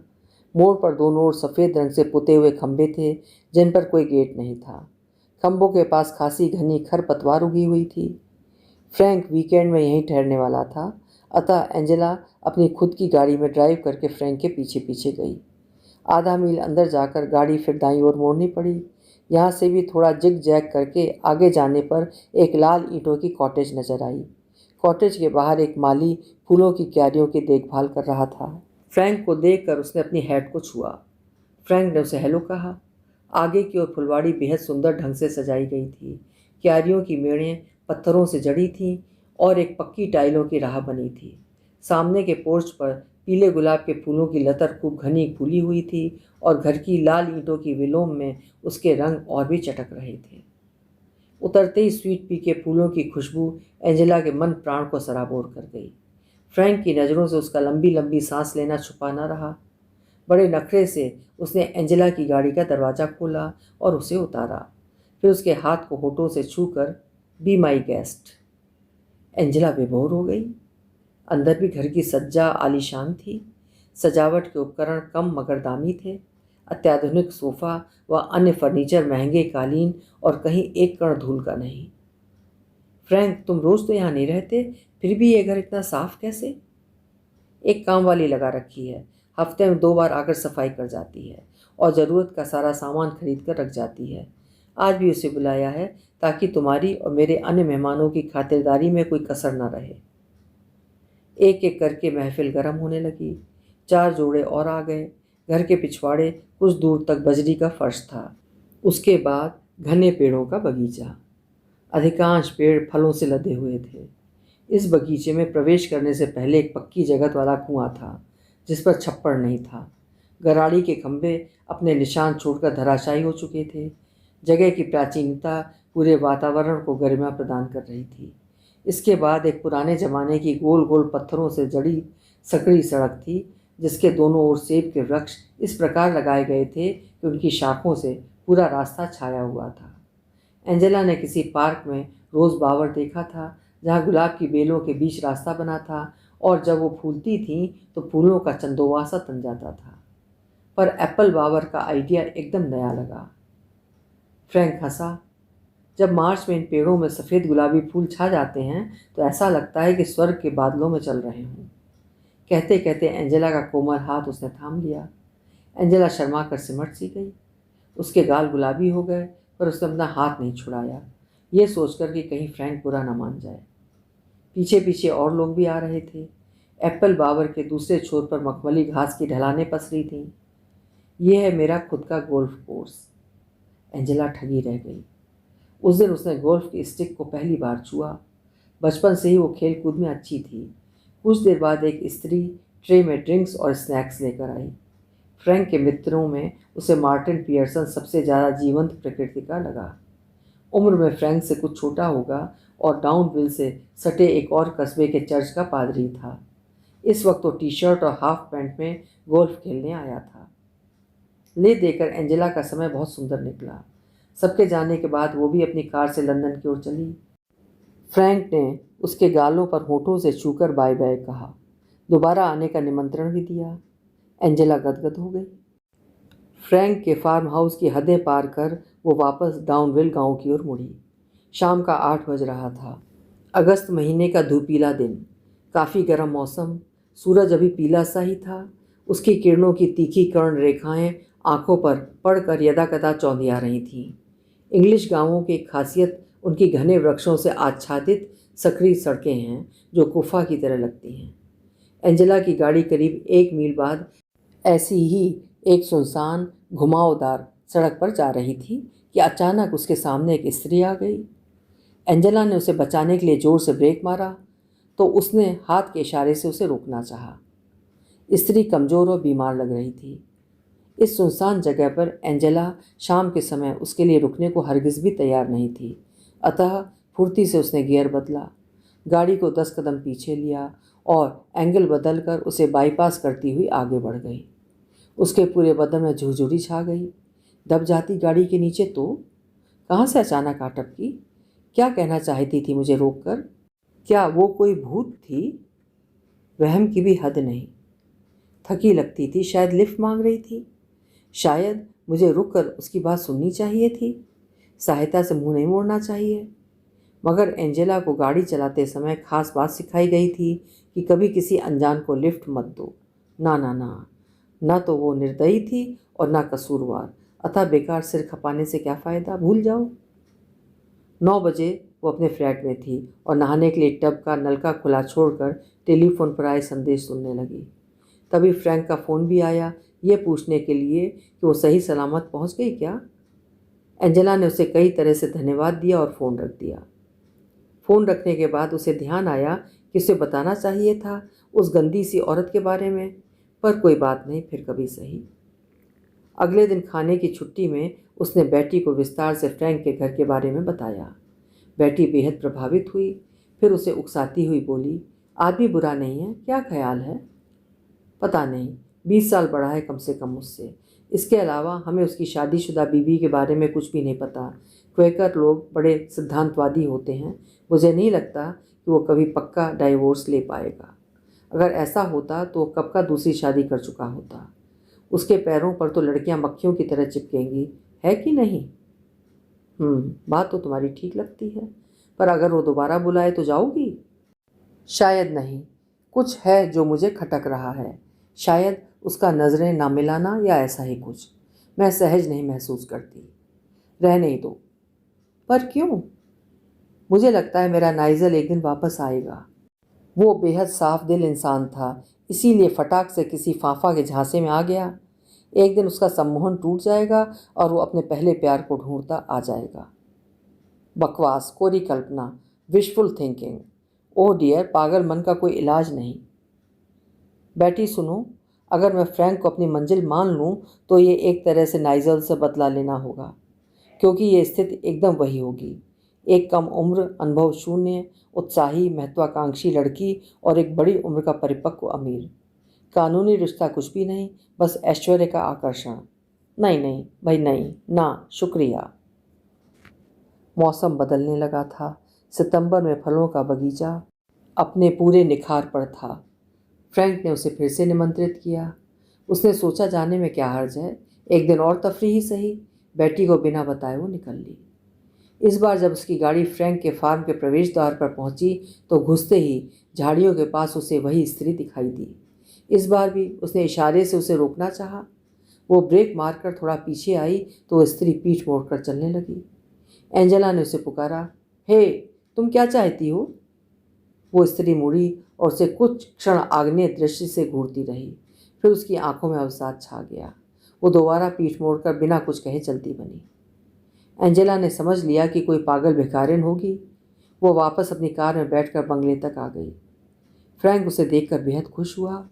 Speaker 1: मोड़ पर दोनों ओर सफ़ेद रंग से पुते हुए खंभे थे, जिन पर कोई गेट नहीं था। खंभों के पास खासी घनी खरपतवार उगी हुई थी। फ्रैंक वीकेंड में यहीं ठहरने वाला था, अतः एंजेला अपनी खुद की गाड़ी में ड्राइव करके फ्रैंक के पीछे पीछे गई। आधा मील अंदर जाकर गाड़ी फिर दाईं ओर मोड़नी पड़ी। यहाँ से भी थोड़ा जिग जैग करके आगे जाने पर एक लाल ईंटों की कॉटेज नजर आई। कॉटेज के बाहर एक माली फूलों की क्यारियों की देखभाल कर रहा था। फ्रैंक को देखकर उसने अपनी हैट को छुआ। फ्रैंक ने उसे हेलो कहा। आगे की ओर फुलवाड़ी बेहद सुंदर ढंग से सजाई गई थी। क्यारियों की मेड़ें पत्थरों से जड़ी थीं और एक पक्की टाइलों की राह बनी थी। सामने के पोर्च पर पीले गुलाब के फूलों की लतर खूब घनी फूली हुई थी और घर की लाल ईंटों की विलोम में उसके रंग और भी चटक रहे थे। उतरते ही स्वीट पी के फूलों की खुशबू एंजेला के मन प्राण को सराबोर कर गई। फ्रैंक की नज़रों से उसका लंबी लंबी सांस लेना छुपा न रहा। बड़े नखरे से उसने एंजेला की गाड़ी का दरवाज़ा खोला और उसे उतारा। फिर उसके हाथ को होठों से छूकर, बी माई गेस्ट। एंजेला बेभौर हो गई। अंदर भी घर की सज्जा आलीशान थी। सजावट के उपकरण कम मगर दामी थे। अत्याधुनिक सोफ़ा व अन्य फर्नीचर महंगे, कालीन और कहीं एक कण धूल का नहीं। फ्रैंक, तुम रोज़ तो यहाँ नहीं रहते, फिर भी ये घर इतना साफ कैसे? एक काम वाली लगा रखी है। हफ्ते में 2 बार आकर सफाई कर जाती है और ज़रूरत का सारा सामान खरीद कर रख जाती है। आज भी उसे बुलाया है ताकि तुम्हारी और मेरे अन्य मेहमानों की खातिरदारी में कोई कसर न रहे। एक एक करके महफिल गर्म होने लगी। 4 जोड़े और आ गए। घर के पिछवाड़े कुछ दूर तक बजरी का फर्श था। उसके बाद घने पेड़ों का बगीचा। अधिकांश पेड़ फलों से लदे हुए थे। इस बगीचे में प्रवेश करने से पहले एक पक्की जगत वाला कुआं था, जिस पर छप्पर नहीं था। गराड़ी के खंभे अपने निशान छोड़कर धराशायी हो चुके थे। जगह की प्राचीनता पूरे वातावरण को गरिमा प्रदान कर रही थी। इसके बाद एक पुराने ज़माने की गोल गोल पत्थरों से जड़ी सकड़ी सड़क थी, जिसके दोनों ओर सेब के वृक्ष इस प्रकार लगाए गए थे कि उनकी शाखों से पूरा रास्ता छाया हुआ था। एंजेला ने किसी पार्क में रोज़ बावर देखा था, जहाँ गुलाब की बेलों के बीच रास्ता बना था और जब वो फूलती थीं तो फूलों का चंदोवासा तन जाता था। पर एप्पल बावर का आइडिया एकदम नया लगा। फ्रैंक हंसा। जब मार्च में इन पेड़ों में सफ़ेद गुलाबी फूल छा जाते हैं तो ऐसा लगता है कि स्वर्ग के बादलों में चल रहे हों। कहते कहते एंजेला का कोमल हाथ उसने थाम लिया। एंजेला शर्मा कर सिमट सी गई। उसके गाल गुलाबी हो गए, पर उसने अपना हाथ नहीं छुड़ाया, ये सोचकर कि कहीं फ्रैंक बुरा न मान जाए। पीछे पीछे और लोग भी आ रहे थे। एप्पल बावर के दूसरे छोर पर मखमली घास की ढलानें पसरी थीं। यह है मेरा खुद का गोल्फ कोर्स। एंजेला ठगी रह गई। उस दिन उसने गोल्फ की स्टिक को पहली बार छुआ। बचपन से ही वो खेल कूद में अच्छी थी। कुछ देर बाद एक स्त्री ट्रे में ड्रिंक्स और स्नैक्स लेकर आई। फ्रैंक के मित्रों में उसे मार्टिन पियर्सन सबसे ज़्यादा जीवंत प्रकृति का लगा। उम्र में फ्रैंक से कुछ छोटा होगा और डाउनविल से सटे एक और कस्बे के चर्च का पादरी था। इस वक्त वो टी शर्ट और हाफ पैंट में गोल्फ खेलने आया था। ले देकर एंजेला का समय बहुत सुंदर निकला। सबके जाने के बाद वो भी अपनी कार से लंदन की ओर चली। फ्रैंक ने उसके गालों पर होठों से छूकर बाय बाय कहा, दोबारा आने का निमंत्रण भी दिया। एंजेला गदगद हो गई। फ्रैंक के फार्म हाउस की हदें पार कर वो वापस डाउनविल गांव की ओर मुड़ी। शाम का 8 बज रहा था। अगस्त महीने का धूपीला दिन, काफ़ी गर्म मौसम। सूरज अभी पीला सा ही था। उसकी किरणों की तीखी कर्ण रेखाएं आंखों पर पड़कर यदाकदा चौंधिया रही थीं। इंग्लिश गांवों की एक खासियत उनकी घने वृक्षों से आच्छादित सकरी सड़कें हैं जो गुफा की तरह लगती हैं। एंजेला की गाड़ी करीब 1 मील बाद ऐसी ही एक सुनसान घुमावदार सड़क पर जा रही थी कि अचानक उसके सामने एक स्त्री आ गई। एंजेला ने उसे बचाने के लिए जोर से ब्रेक मारा तो उसने हाथ के इशारे से उसे रोकना चाहा। स्त्री कमज़ोर और बीमार लग रही थी। इस सुनसान जगह पर एंजेला शाम के समय उसके लिए रुकने को हरगिज़ भी तैयार नहीं थी। अतः फुर्ती से उसने गियर बदला, गाड़ी को 10 कदम पीछे लिया और एंगल बदलकर उसे बाईपास करती हुई आगे बढ़ गई। उसके पूरे बदन में झुरझुरी छा गई। दब जाती गाड़ी के नीचे तो कहाँ से अचानक आ टपकी? क्या कहना चाहती थी मुझे रोककर? क्या वो कोई भूत थी? वहम की भी हद नहीं। थकी लगती थी, शायद लिफ्ट मांग रही थी। शायद मुझे रुककर उसकी बात सुननी चाहिए थी, सहायता से मुंह नहीं मोड़ना चाहिए। मगर एंजेला को गाड़ी चलाते समय खास बात सिखाई गई थी कि कभी किसी अनजान को लिफ्ट मत दो। ना ना ना, ना तो वो निर्दयी थी और ना कसूरवार, अतः बेकार सिर खपाने से क्या फ़ायदा, भूल जाओ। 9 बजे वो अपने फ्लैट में थी और नहाने के लिए टब का नलका खुला छोड़कर टेलीफोन पर आए संदेश सुनने लगी। तभी फ्रैंक का फ़ोन भी आया, ये पूछने के लिए कि वो सही सलामत पहुंच गई क्या। एंजेला ने उसे कई तरह से धन्यवाद दिया और फ़ोन रख दिया। फ़ोन रखने के बाद उसे ध्यान आया कि उसे बताना चाहिए था उस गंदी सी औरत के बारे में, पर कोई बात नहीं, फिर कभी सही। अगले दिन खाने की छुट्टी में उसने बेटी को विस्तार से फ्रैंक के घर के बारे में बताया। बेटी बेहद प्रभावित हुई। फिर उसे उकसाती हुई बोली, आदमी बुरा नहीं है, क्या ख्याल है? पता नहीं, 20 साल बड़ा है कम से कम मुझसे। इसके अलावा हमें उसकी शादीशुदा बीवी के बारे में कुछ भी नहीं पता। क्वेकर लोग बड़े सिद्धांतवादी होते हैं। मुझे नहीं लगता कि वो कभी पक्का डाइवोर्स ले पाएगा। अगर ऐसा होता तो कब का दूसरी शादी कर चुका होता। उसके पैरों पर तो लड़कियां मक्खियों की तरह चिपकेंगी, है कि नहीं? बात तो तुम्हारी ठीक लगती है, पर अगर वो दोबारा बुलाए तो जाओगी? शायद नहीं, कुछ है जो मुझे खटक रहा है। शायद उसका नज़रें ना मिलाना या ऐसा ही कुछ। मैं सहज नहीं महसूस करती। रहने ही दो। पर क्यों? मुझे लगता है मेरा नाइजल एक दिन वापस आएगा। वो बेहद साफ दिल इंसान था, इसीलिए फटाक से किसी फाफा के झांसे में आ गया। एक दिन उसका सम्मोहन टूट जाएगा और वो अपने पहले प्यार को ढूंढता आ जाएगा। बकवास, कोरी कल्पना, विशफुल थिंकिंग। ओह डियर, पागल मन का कोई इलाज नहीं। बेटी सुनो, अगर मैं फ्रैंक को अपनी मंजिल मान लूँ तो ये एक तरह से नाइजल से बदला लेना होगा, क्योंकि ये स्थिति एकदम वही होगी। एक कम उम्र, अनुभव शून्य, उत्साही, महत्वाकांक्षी लड़की और एक बड़ी उम्र का परिपक्व अमीर। कानूनी रिश्ता कुछ भी नहीं, बस ऐश्वर्य का आकर्षण। नहीं नहीं भाई, नहीं ना, शुक्रिया। मौसम बदलने लगा था। सितंबर में फलों का बगीचा अपने पूरे निखार पर था। फ्रैंक ने उसे फिर से निमंत्रित किया। उसने सोचा जाने में क्या हर्ज है, एक दिन और तफरीह ही सही। बेटी को बिना बताए वो निकल ली। इस बार जब उसकी गाड़ी फ्रैंक के फार्म के प्रवेश द्वार पर पहुंची तो घुसते ही झाड़ियों के पास उसे वही स्त्री दिखाई दी। इस बार भी उसने इशारे से उसे रोकना चाहा। वो ब्रेक मारकर थोड़ा पीछे आई तो वो स्त्री पीठ मोड़कर चलने लगी। एंजेला ने उसे पुकारा, हे, तुम क्या चाहती हो? वो स्त्री मुड़ी और उसे कुछ क्षण आग्नेय दृष्टि से घूरती रही। फिर उसकी आंखों में अवसाद छा गया। वो दोबारा पीठ मोड़कर बिना कुछ कहे चलती बनी। एंजेला ने समझ लिया कि कोई पागल भिखारिन होगी। वो वापस अपनी कार में बैठकर बंगले तक आ गई। फ्रैंक उसे देखकर बेहद खुश हुआ।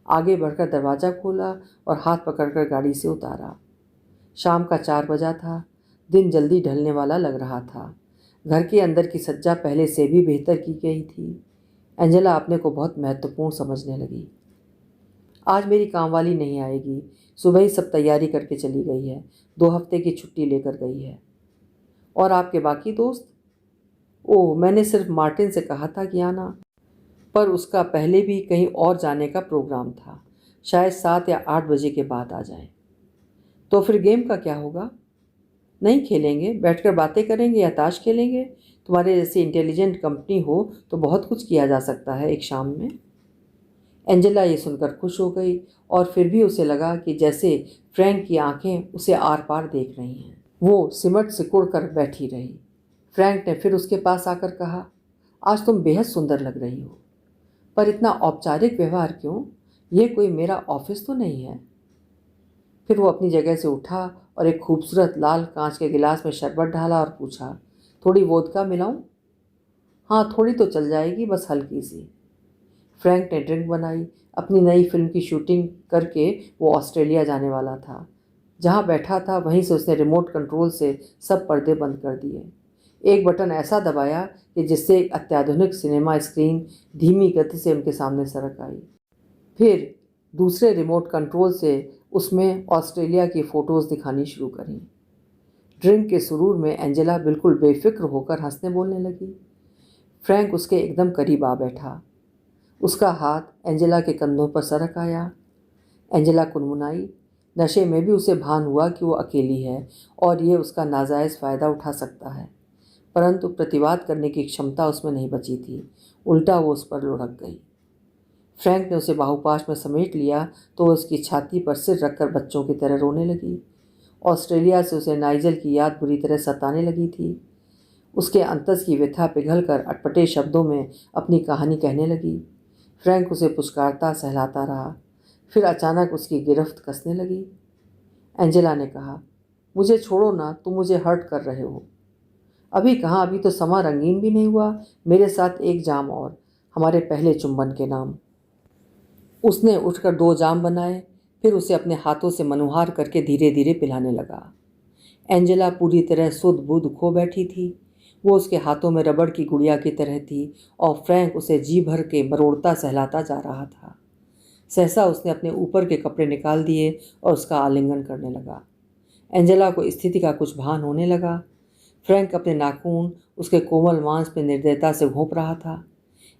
Speaker 1: आगे बढ़कर दरवाज़ा खोला और हाथ पकड़कर गाड़ी से उतारा। शाम का 4 बजा था। दिन जल्दी ढलने वाला लग रहा था। घर के अंदर की सज्जा पहले से भी बेहतर की गई थी। एंजेला अपने को बहुत महत्वपूर्ण समझने लगी। आज मेरी कामवाली नहीं आएगी, सुबह ही सब तैयारी करके चली गई है, 2 हफ्ते की छुट्टी लेकर गई है। और आपके बाकी दोस्त? ओह, मैंने सिर्फ मार्टिन से कहा था कि आना, पर उसका पहले भी कहीं और जाने का प्रोग्राम था। शायद 7 या 8 बजे के बाद आ जाए। तो फिर गेम का क्या होगा? नहीं खेलेंगे, बैठकर बातें करेंगे या ताश खेलेंगे। तुम्हारे जैसी इंटेलिजेंट कंपनी हो तो बहुत कुछ किया जा सकता है एक शाम में। एंजेला ये सुनकर खुश हो गई और फिर भी उसे लगा कि जैसे फ्रैंक की आंखें उसे आर पार देख रही हैं। वो सिमट सिकुड़ कर बैठी रही। फ्रैंक ने फिर उसके पास आकर कहा, आज तुम बेहद सुंदर लग रही हो, पर इतना औपचारिक व्यवहार क्यों? ये कोई मेरा ऑफिस तो नहीं है। फिर वो अपनी जगह से उठा और एक खूबसूरत लाल कांच के गिलास में शरबत ढाला और पूछा, थोड़ी वोदका मिलाऊं? हाँ, थोड़ी तो चल जाएगी, बस हल्की सी। फ्रैंक ने ड्रिंक बनाई। अपनी नई फिल्म की शूटिंग करके वो ऑस्ट्रेलिया जाने वाला था। जहाँ बैठा था वहीं से उसने रिमोट कंट्रोल से सब पर्दे बंद कर दिए। एक बटन ऐसा दबाया कि जिससे एक अत्याधुनिक सिनेमा स्क्रीन धीमी गति से उनके सामने सरक आई। फिर दूसरे रिमोट कंट्रोल से उसमें ऑस्ट्रेलिया की फ़ोटोज़ दिखानी शुरू करी। ड्रिंक के सुरूर में एंजेला बिल्कुल बेफिक्र होकर हंसने बोलने लगी। फ्रैंक उसके एकदम करीब आ बैठा। उसका हाथ एंजेला के कंधों पर सरक आया। एंजेला कुनमुनाई। नशे में भी उसे भान हुआ कि वो अकेली है और ये उसका नाजायज़ फ़ायदा उठा सकता है, परंतु प्रतिवाद करने की क्षमता उसमें नहीं बची थी। उल्टा वो उस पर लुढ़क गई। फ्रैंक ने उसे बाहुपाश में समेट लिया तो वो उसकी छाती पर सिर रखकर बच्चों की तरह रोने लगी। ऑस्ट्रेलिया से उसे नाइजल की याद बुरी तरह सताने लगी थी। उसके अंतस की व्यथा पिघलकर अटपटे शब्दों में अपनी कहानी कहने लगी। फ्रैंक उसे पुचकारता सहलाता रहा। फिर अचानक उसकी गिरफ्त कसने लगी। एंजेला ने कहा, मुझे छोड़ो ना, तुम मुझे हर्ट कर रहे हो। अभी कहाँ, अभी तो समा रंगीन भी नहीं हुआ। मेरे साथ एक जाम और, हमारे पहले चुंबन के नाम। उसने उठकर 2 जाम बनाए, फिर उसे अपने हाथों से मनुहार करके धीरे धीरे पिलाने लगा। एंजेला पूरी तरह सुध बुध खो बैठी थी। वो उसके हाथों में रबड़ की गुड़िया की तरह थी और फ्रैंक उसे जी भर के मरोड़ता सहलाता जा रहा था। सहसा उसने अपने ऊपर के कपड़े निकाल दिए और उसका आलिंगन करने लगा। एंजेला को स्थिति का कुछ भान होने लगा। फ्रैंक अपने नाखून उसके कोमल मांस पर निर्दयता से घोंप रहा था।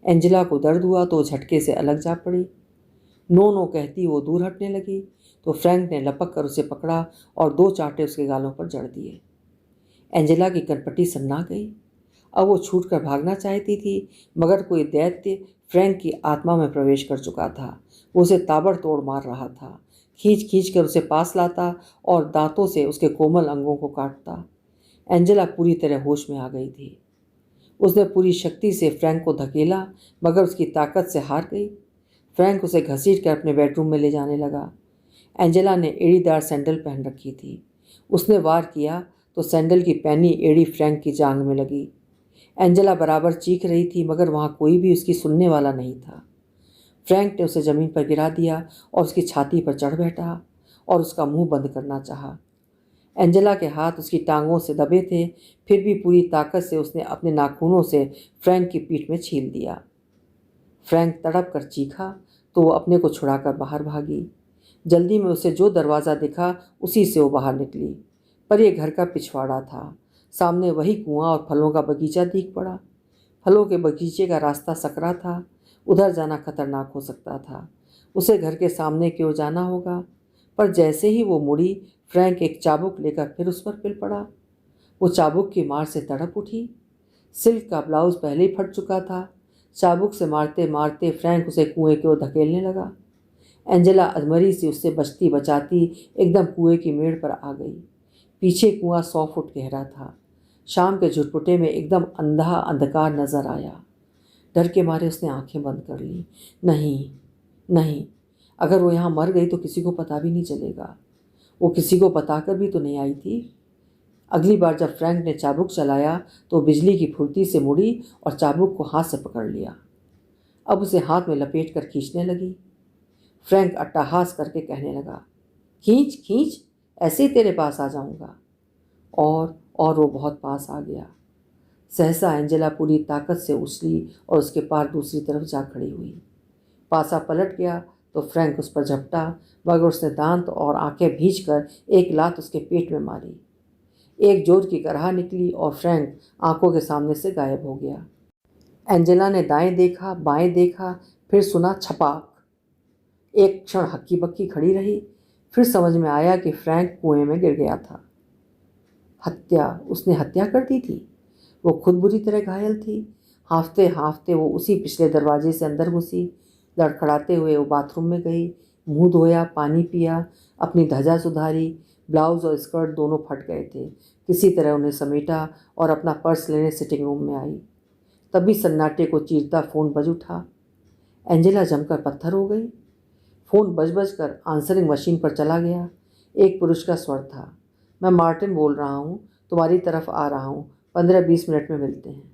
Speaker 1: एंजेला को दर्द हुआ तो झटके से अलग जा पड़ी। नो नो कहती वो दूर हटने लगी तो फ्रैंक ने लपक कर उसे पकड़ा और 2 चांटे उसके गालों पर जड़ दिए। एंजेला की कनपटी सन्ना गई। अब वो छूट कर भागना चाहती थी, मगर कोई दैत्य फ्रैंक की आत्मा में प्रवेश कर चुका था। वो उसे ताबड़तोड़ मार रहा था, खींच खींच कर उसे पास लाता और दांतों से उसके कोमल अंगों को काटता। एंजेला पूरी तरह होश में आ गई थी। उसने पूरी शक्ति से फ्रैंक को धकेला, मगर उसकी ताकत से हार गई। फ्रैंक उसे घसीट कर अपने बेडरूम में ले जाने लगा। एंजेला ने एड़ीदार सैंडल पहन रखी थी। उसने वार किया तो सैंडल की पैनी एड़ी फ्रैंक की जांघ में लगी। एंजेला बराबर चीख रही थी, मगर वहाँ कोई भी उसकी सुनने वाला नहीं था। फ्रैंक ने उसे ज़मीन पर गिरा दिया और उसकी छाती पर चढ़ बैठा और उसका मुंह बंद करना चाहा। एंजेला के हाथ उसकी टांगों से दबे थे, फिर भी पूरी ताकत से उसने अपने नाखूनों से फ्रैंक की पीठ में छील दिया। फ्रैंक तड़प कर चीखा तो वो अपने को छुड़ाकर बाहर भागी। जल्दी में उसे जो दरवाज़ा दिखा उसी से वो बाहर निकली, पर यह घर का पिछवाड़ा था। सामने वही कुआं और फलों का बगीचा दिख पड़ा। फलों के बगीचे का रास्ता सकरा था, उधर जाना खतरनाक हो सकता था। उसे घर के सामने की ओर जाना होगा। पर जैसे ही वो मुड़ी, फ्रैंक एक चाबुक लेकर फिर उस पर पिल पड़ा। वो चाबुक की मार से तड़प उठी। सिल्क का ब्लाउज पहले ही फट चुका था। चाबुक से मारते मारते फ्रैंक उसे कुएं की ओर धकेलने लगा। एंजेला अधमरी से उससे बचती बचाती एकदम कुएं की मेड़ पर आ गई। पीछे कुआं 100 फुट गहरा था। शाम के झुरपुटे में एकदम अंधा अंधकार नजर आया। डर के मारे उसने आंखें बंद कर ली। नहीं, नहीं, अगर वो यहाँ मर गई तो किसी को पता भी नहीं चलेगा। वो किसी को बताकर भी तो नहीं आई थी। अगली बार जब फ्रैंक ने चाबुक चलाया तो बिजली की फुर्ती से मुड़ी और चाबुक को हाथ से पकड़ लिया। अब उसे हाथ में लपेट कर खींचने लगी। फ्रैंक अट्टहास करके कहने लगा, खींच खींच, ऐसे ही तेरे पास आ जाऊंगा। और वो बहुत पास आ गया। सहसा एंजेला पूरी ताकत से उछली और उसके पार दूसरी तरफ जा खड़ी हुई। पासा पलट गया तो फ्रैंक उस पर झपटा, मगर उसने दांत और आंखें भींचकर एक लात उसके पेट में मारी। एक जोर की कराह निकली और फ्रैंक आंखों के सामने से गायब हो गया। एंजेला ने दाएं देखा, बाएं देखा, फिर सुना छपाक। एक क्षण हक्की बक्की खड़ी रही, फिर समझ में आया कि फ्रैंक कुएं में गिर गया था। हत्या, उसने हत्या कर दी थी। वो खुद बुरी तरह घायल थी। हाँफते हाँफते वो उसी पिछले दरवाजे से अंदर घुसी। लड़खड़ाते हुए वो बाथरूम में गई, मुंह धोया, पानी पिया, अपनी धजा सुधारी। ब्लाउज और स्कर्ट दोनों फट गए थे। किसी तरह उन्हें समेटा और अपना पर्स लेने सिटिंग रूम में आई। तभी सन्नाटे को चीरता फ़ोन बज उठा। एंजेला जमकर पत्थर हो गई। फ़ोन बज बज कर आंसरिंग मशीन पर चला गया। एक पुरुष का स्वर था, मैं मार्टिन बोल रहा हूँ, तुम्हारी तरफ आ रहा हूँ, 15-20 मिनट में मिलते हैं।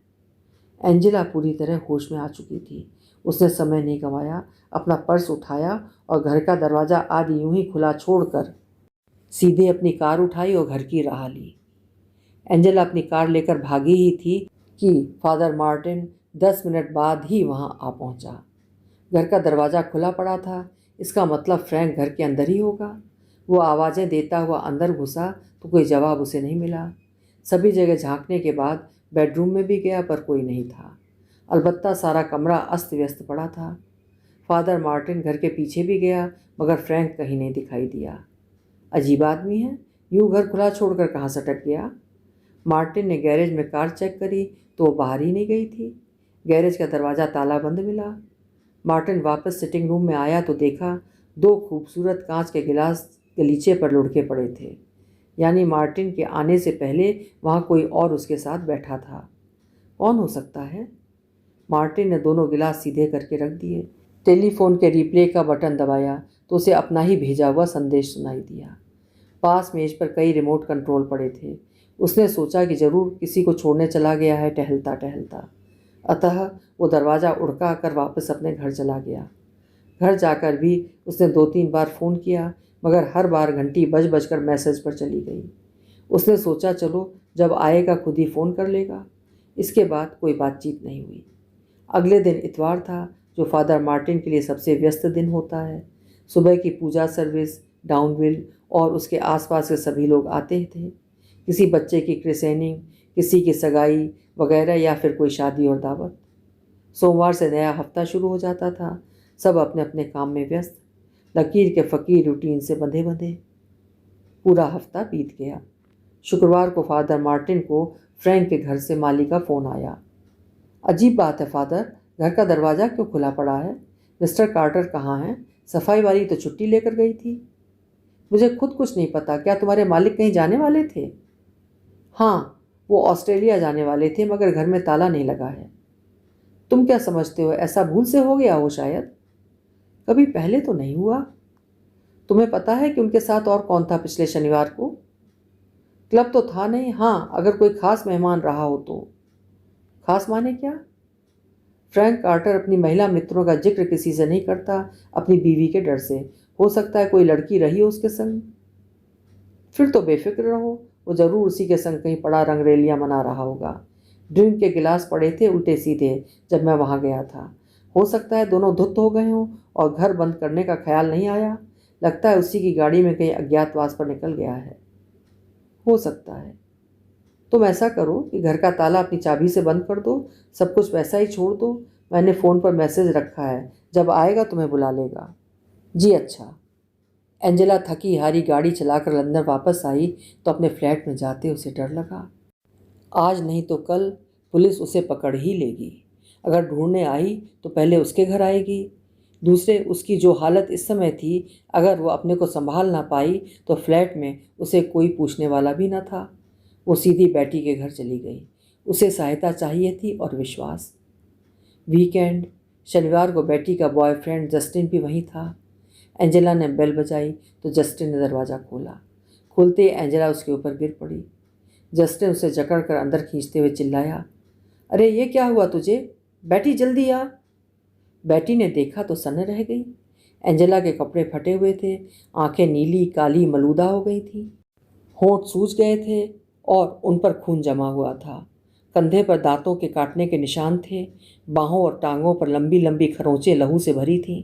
Speaker 1: एंजेला पूरी तरह होश में आ चुकी थी। उसने समय नहीं गंवाया, अपना पर्स उठाया और घर का दरवाज़ा आदि यूं ही खुला छोड़कर सीधे अपनी कार उठाई और घर की राह ली। एंजेला अपनी कार लेकर भागी ही थी कि फादर मार्टिन 10 मिनट बाद ही वहां आ पहुंचा। घर का दरवाज़ा खुला पड़ा था। इसका मतलब फ्रैंक घर के अंदर ही होगा। वो आवाज़ें देता हुआ अंदर घुसा तो कोई जवाब उसे नहीं मिला। सभी जगह झांकने के बाद बेडरूम में भी गया पर कोई नहीं था। अलबत्ता सारा कमरा अस्त व्यस्त पड़ा था। फादर मार्टिन घर के पीछे भी गया मगर फ्रैंक कहीं नहीं दिखाई दिया। अजीब आदमी है, यूं घर खुला छोड़कर कहाँ सटक गया। मार्टिन ने गैरेज में कार चेक करी तो वो बाहर ही नहीं गई थी। गैरेज का दरवाज़ा ताला बंद मिला। मार्टिन वापस सिटिंग रूम में आया तो देखा 2 खूबसूरत कांच के गिलास गलीचे पर लुढ़के पड़े थे। यानी मार्टिन के आने से पहले वहाँ कोई और उसके साथ बैठा था। कौन हो सकता है? मार्टिन ने दोनों गिलास सीधे करके रख दिए। टेलीफोन के रिप्ले का बटन दबाया तो उसे अपना ही भेजा हुआ संदेश सुनाई दिया। पास मेज पर कई रिमोट कंट्रोल पड़े थे। उसने सोचा कि जरूर किसी को छोड़ने चला गया है टहलता टहलता। अतः वो दरवाज़ा उड़का कर वापस अपने घर चला गया। घर जाकर भी उसने 2-3 बार फ़ोन किया मगर हर बार घंटी बज बज कर मैसेज पर चली गई। उसने सोचा चलो जब आएगा खुद ही फ़ोन कर लेगा। इसके बाद कोई बातचीत नहीं हुई। अगले दिन इतवार था, जो फादर मार्टिन के लिए सबसे व्यस्त दिन होता है। सुबह की पूजा सर्विस, डाउनविल और उसके आसपास के सभी लोग आते थे। किसी बच्चे की क्रिसेनिंग, किसी की सगाई वगैरह या फिर कोई शादी और दावत। सोमवार से नया हफ्ता शुरू हो जाता था। सब अपने अपने काम में व्यस्त, लकीर के फ़कीर रूटीन से बंधे बंधे। पूरा हफ्ता बीत गया। शुक्रवार को फादर मार्टिन को फ्रैंक के घर से माली का फ़ोन आया। अजीब बात है फादर, घर का दरवाज़ा क्यों खुला पड़ा है? मिस्टर कार्टर कहाँ हैं? सफाई वाली तो छुट्टी लेकर गई थी। मुझे खुद कुछ नहीं पता। क्या तुम्हारे मालिक कहीं जाने वाले थे? हाँ, वो ऑस्ट्रेलिया जाने वाले थे मगर घर में ताला नहीं लगा है। तुम क्या समझते हो, ऐसा भूल से हो गया हो शायद? कभी पहले तो नहीं हुआ। तुम्हें पता है कि उनके साथ और कौन था पिछले शनिवार को? क्लब तो था नहीं। हाँ, अगर कोई खास मेहमान रहा हो तो। खास माने क्या? फ्रैंक कार्टर अपनी महिला मित्रों का जिक्र किसी से नहीं करता, अपनी बीवी के डर से। हो सकता है कोई लड़की रही हो उसके संग। फिर तो बेफिक्र रहो, वो ज़रूर उसी के संग कहीं पड़ा रंगरेलियाँ मना रहा होगा। ड्रिंक के गिलास पड़े थे उल्टे सीधे जब मैं वहाँ गया था। हो सकता है दोनों धुत हो गए हों और घर बंद करने का ख्याल नहीं आया। लगता है उसी की गाड़ी में कहीं अज्ञातवास पर निकल गया है। हो सकता है। तुम ऐसा करो कि घर का ताला अपनी चाबी से बंद कर दो, सब कुछ वैसा ही छोड़ दो। मैंने फ़ोन पर मैसेज रखा है, जब आएगा तुम्हें बुला लेगा। जी अच्छा। एंजेला थकी हारी गाड़ी चलाकर लंदन वापस आई तो अपने फ्लैट में जाते उसे डर लगा। आज नहीं तो कल पुलिस उसे पकड़ ही लेगी। अगर ढूंढने आई तो पहले उसके घर आएगी। दूसरे, उसकी जो हालत इस समय थी, अगर वो अपने को संभाल ना पाई तो फ्लैट में उसे कोई पूछने वाला भी न था। वो सीधी बेटी के घर चली गई। उसे सहायता चाहिए थी और विश्वास। वीकेंड, शनिवार को बेटी का बॉयफ्रेंड जस्टिन भी वहीं था। एंजेला ने बेल बजाई तो जस्टिन ने दरवाज़ा खोला। खुलते ही एंजेला उसके ऊपर गिर पड़ी। जस्टिन उसे जकड़ कर अंदर खींचते हुए चिल्लाया, अरे ये क्या हुआ तुझे? बेटी जल्दी आ। बेटी ने देखा तो सन्न रह गई। एंजेला के कपड़े फटे हुए थे, आंखें नीली काली मलूदा हो गई थी, होंठ सूज गए थे और उन पर खून जमा हुआ था। कंधे पर दांतों के काटने के निशान थे। बाहों और टांगों पर लंबी लंबी खरोंचें लहू से भरी थीं।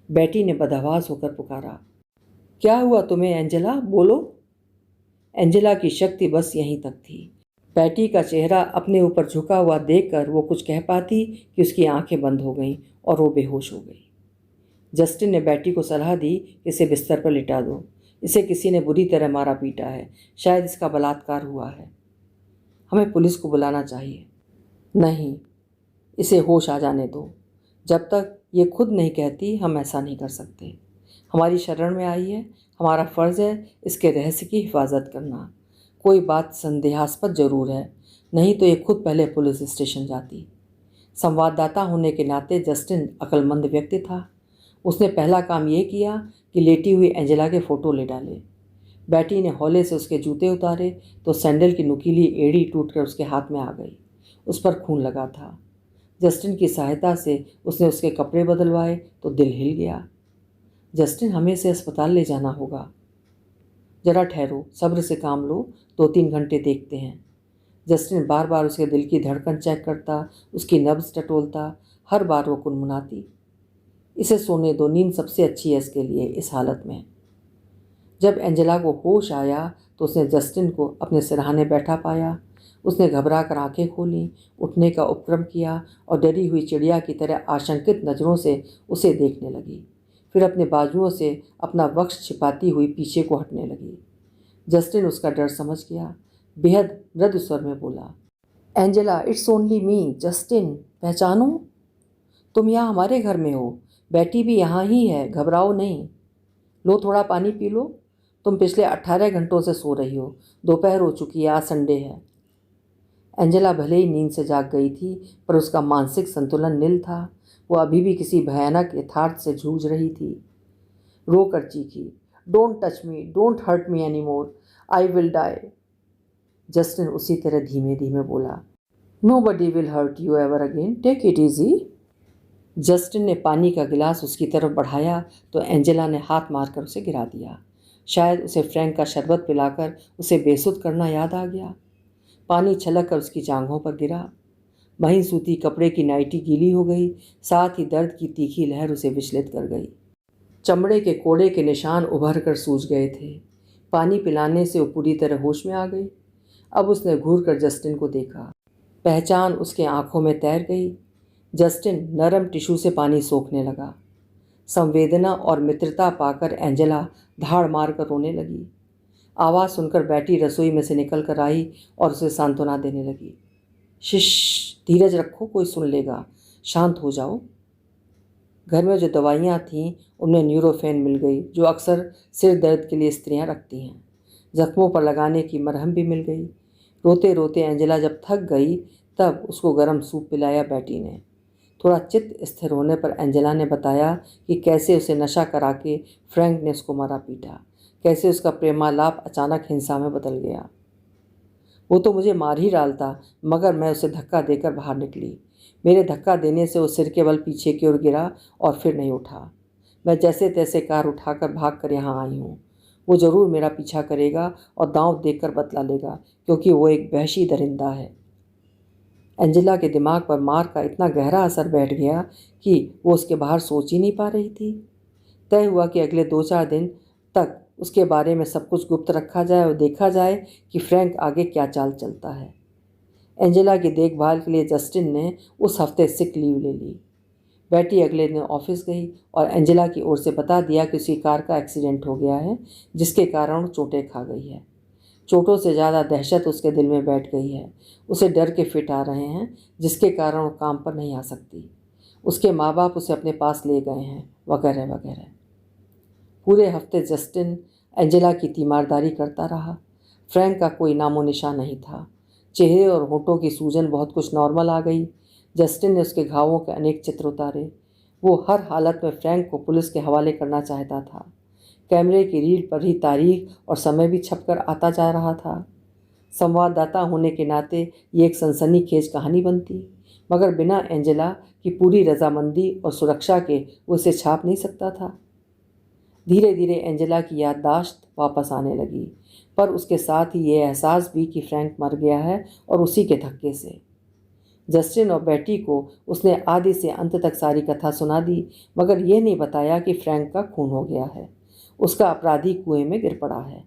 Speaker 1: बेटी ने बदहवास होकर पुकारा, क्या हुआ तुम्हें एंजेला, बोलो। एंजेला की शक्ति बस यहीं तक थी। बेटी का चेहरा अपने ऊपर झुका हुआ देखकर वो कुछ कह पाती कि उसकी आंखें बंद हो गईं और वो बेहोश हो गई। जस्टिन ने बेटी को सलाह दी कि इसे बिस्तर पर लिटा दो। इसे किसी ने बुरी तरह मारा पीटा है, शायद इसका बलात्कार हुआ है। हमें पुलिस को बुलाना चाहिए। नहीं, इसे होश आ जाने दो। जब तक ये खुद नहीं कहती हम ऐसा नहीं कर सकते। हमारी शरण में आई है, हमारा फ़र्ज़ है इसके रहस्य की हिफाजत करना। कोई बात संदेहास्पद ज़रूर है, नहीं तो ये खुद पहले पुलिस स्टेशन जाती। संवाददाता होने के नाते जस्टिन अक्लमंद व्यक्ति था। उसने पहला काम ये किया कि लेटी हुई एंजेला के फ़ोटो ले डाले। बेटी ने हौले से उसके जूते उतारे तो सैंडल की नुकीली एड़ी टूटकर उसके हाथ में आ गई। उस पर खून लगा था। जस्टिन की सहायता से उसने उसके कपड़े बदलवाए तो दिल हिल गया। जस्टिन, हमें इसे अस्पताल ले जाना होगा। जरा ठहरो, सब्र से काम लो, 2-3 घंटे देखते हैं। जस्टिन बार बार उसके दिल की धड़कन चेक करता, उसकी नब्ज़ टटोलता। हर बार वो कुनमुनाती, इसे सोने दो, नींद सबसे अच्छी है इसके लिए इस हालत में। जब एंजेला को होश आया तो उसने जस्टिन को अपने सिरहाने बैठा पाया। उसने घबरा कर आँखें खोलीं, उठने का उपक्रम किया और डरी हुई चिड़िया की तरह आशंकित नज़रों से उसे देखने लगी। फिर अपने बाजुओं से अपना वक्ष छिपाती हुई पीछे को हटने लगी। जस्टिन उसका डर समझ गया। बेहद मृदु स्वर में बोला, Angela, it's only me, Justin. पहचानो? तुम यहाँ हमारे घर में हो, बेटी भी यहाँ ही है, घबराओ नहीं। लो थोड़ा पानी पी लो। तुम पिछले 18 घंटों से सो रही हो, दोपहर हो चुकी है, आज संडे है। एंजेला भले ही नींद से जाग गई थी, पर उसका मानसिक संतुलन निल था। वो अभी भी किसी भयानक यथार्थ से जूझ रही थी। रो कर चीखी, don't touch me, don't hurt me any more, I will die. Justin उसी तरह धीमे धीमे बोला, nobody will hurt you ever again, take it easy. Justin ने पानी का गिलास उसकी तरफ बढ़ाया तो एंजेला ने हाथ मारकर उसे गिरा दिया। शायद उसे फ्रैंक का शरबत पिलाकर उसे बेसुध करना याद आ गया। पानी छलक कर उसकी जांघों पर गिरा। वहीं सूती कपड़े की नाइटी गीली हो गई, साथ ही दर्द की तीखी लहर उसे विचलित कर गई। चमड़े के कोड़े के निशान उभर कर सूज गए थे। पानी पिलाने से वो पूरी तरह होश में आ गई। अब उसने घूर कर जस्टिन को देखा। पहचान उसके आंखों में तैर गई। जस्टिन नरम टिश्यू से पानी सोखने लगा। संवेदना और मित्रता पाकर एंजेला धाड़ मार कर रोने लगी। आवाज़ सुनकर बेटी रसोई में से निकल कर आई और उसे सांत्वना देने लगी। शिश, धीरज रखो, कोई सुन लेगा, शांत हो जाओ। घर में जो दवाइयाँ थीं उनमें न्यूरोफेन मिल गई, जो अक्सर सिर दर्द के लिए स्त्रियाँ रखती हैं। जख्मों पर लगाने की मरहम भी मिल गई। रोते रोते एंजेला जब थक गई तब उसको गर्म सूप पिलाया बेटी ने। थोड़ा चित्त स्थिर होने पर एंजेला ने बताया कि कैसे उसे नशा करा के फ्रैंक ने उसको मारा पीटा, कैसे उसका प्रेमालाप अचानक हिंसा में बदल गया। वो तो मुझे मार ही डालता, मगर मैं उसे धक्का देकर बाहर निकली। मेरे धक्का देने से वो सिर के बल पीछे की ओर गिरा और फिर नहीं उठा। मैं जैसे तैसे कार उठाकर भाग कर यहाँ आई हूँ। वो ज़रूर मेरा पीछा करेगा और दांव देखकर बतला लेगा, क्योंकि वो एक वहशी दरिंदा है। एंजेला के दिमाग पर मार का इतना गहरा असर बैठ गया कि वो उसके बाहर सोच ही नहीं पा रही थी। तय हुआ कि अगले 2-4 दिन तक उसके बारे में सब कुछ गुप्त रखा जाए और देखा जाए कि फ्रैंक आगे क्या चाल चलता है। एंजेला की देखभाल के लिए जस्टिन ने उस हफ्ते सिक लीव ले ली। बेटी अगले दिन ऑफिस गई और एंजेला की ओर से बता दिया कि उसकी कार का एक्सीडेंट हो गया है, जिसके कारण चोटें खा गई है। चोटों से ज़्यादा दहशत उसके दिल में बैठ गई है। उसे डर के फिट आ रहे हैं, जिसके कारण वो काम पर नहीं आ सकती। उसके माँ बाप उसे अपने पास ले गए हैं, वगैरह वगैरह। पूरे हफ्ते जस्टिन एंजेला की तीमारदारी करता रहा। फ्रैंक का कोई नामो निशान नहीं था। चेहरे और होठों की सूजन बहुत कुछ नॉर्मल आ गई। जस्टिन ने उसके घावों के अनेक चित्र उतारे। वो हर हालत में फ्रैंक को पुलिस के हवाले करना चाहता था। कैमरे की रील पर ही तारीख और समय भी छपकर आता जा रहा था। संवाददाता होने के नाते ये एक सनसनीखेज कहानी बनती, मगर बिना एंजेला की पूरी रजामंदी और सुरक्षा के वो इसे छाप नहीं सकता था। धीरे धीरे एंजेला की याददाश्त वापस आने लगी, पर उसके साथ ही ये एहसास भी कि फ्रैंक मर गया है, और उसी के धक्के से। जस्टिन और बेटी को उसने आदि से अंत तक सारी कथा सुना दी, मगर यह नहीं बताया कि फ्रैंक का खून हो गया है, उसका अपराधी कुएं में गिर पड़ा है।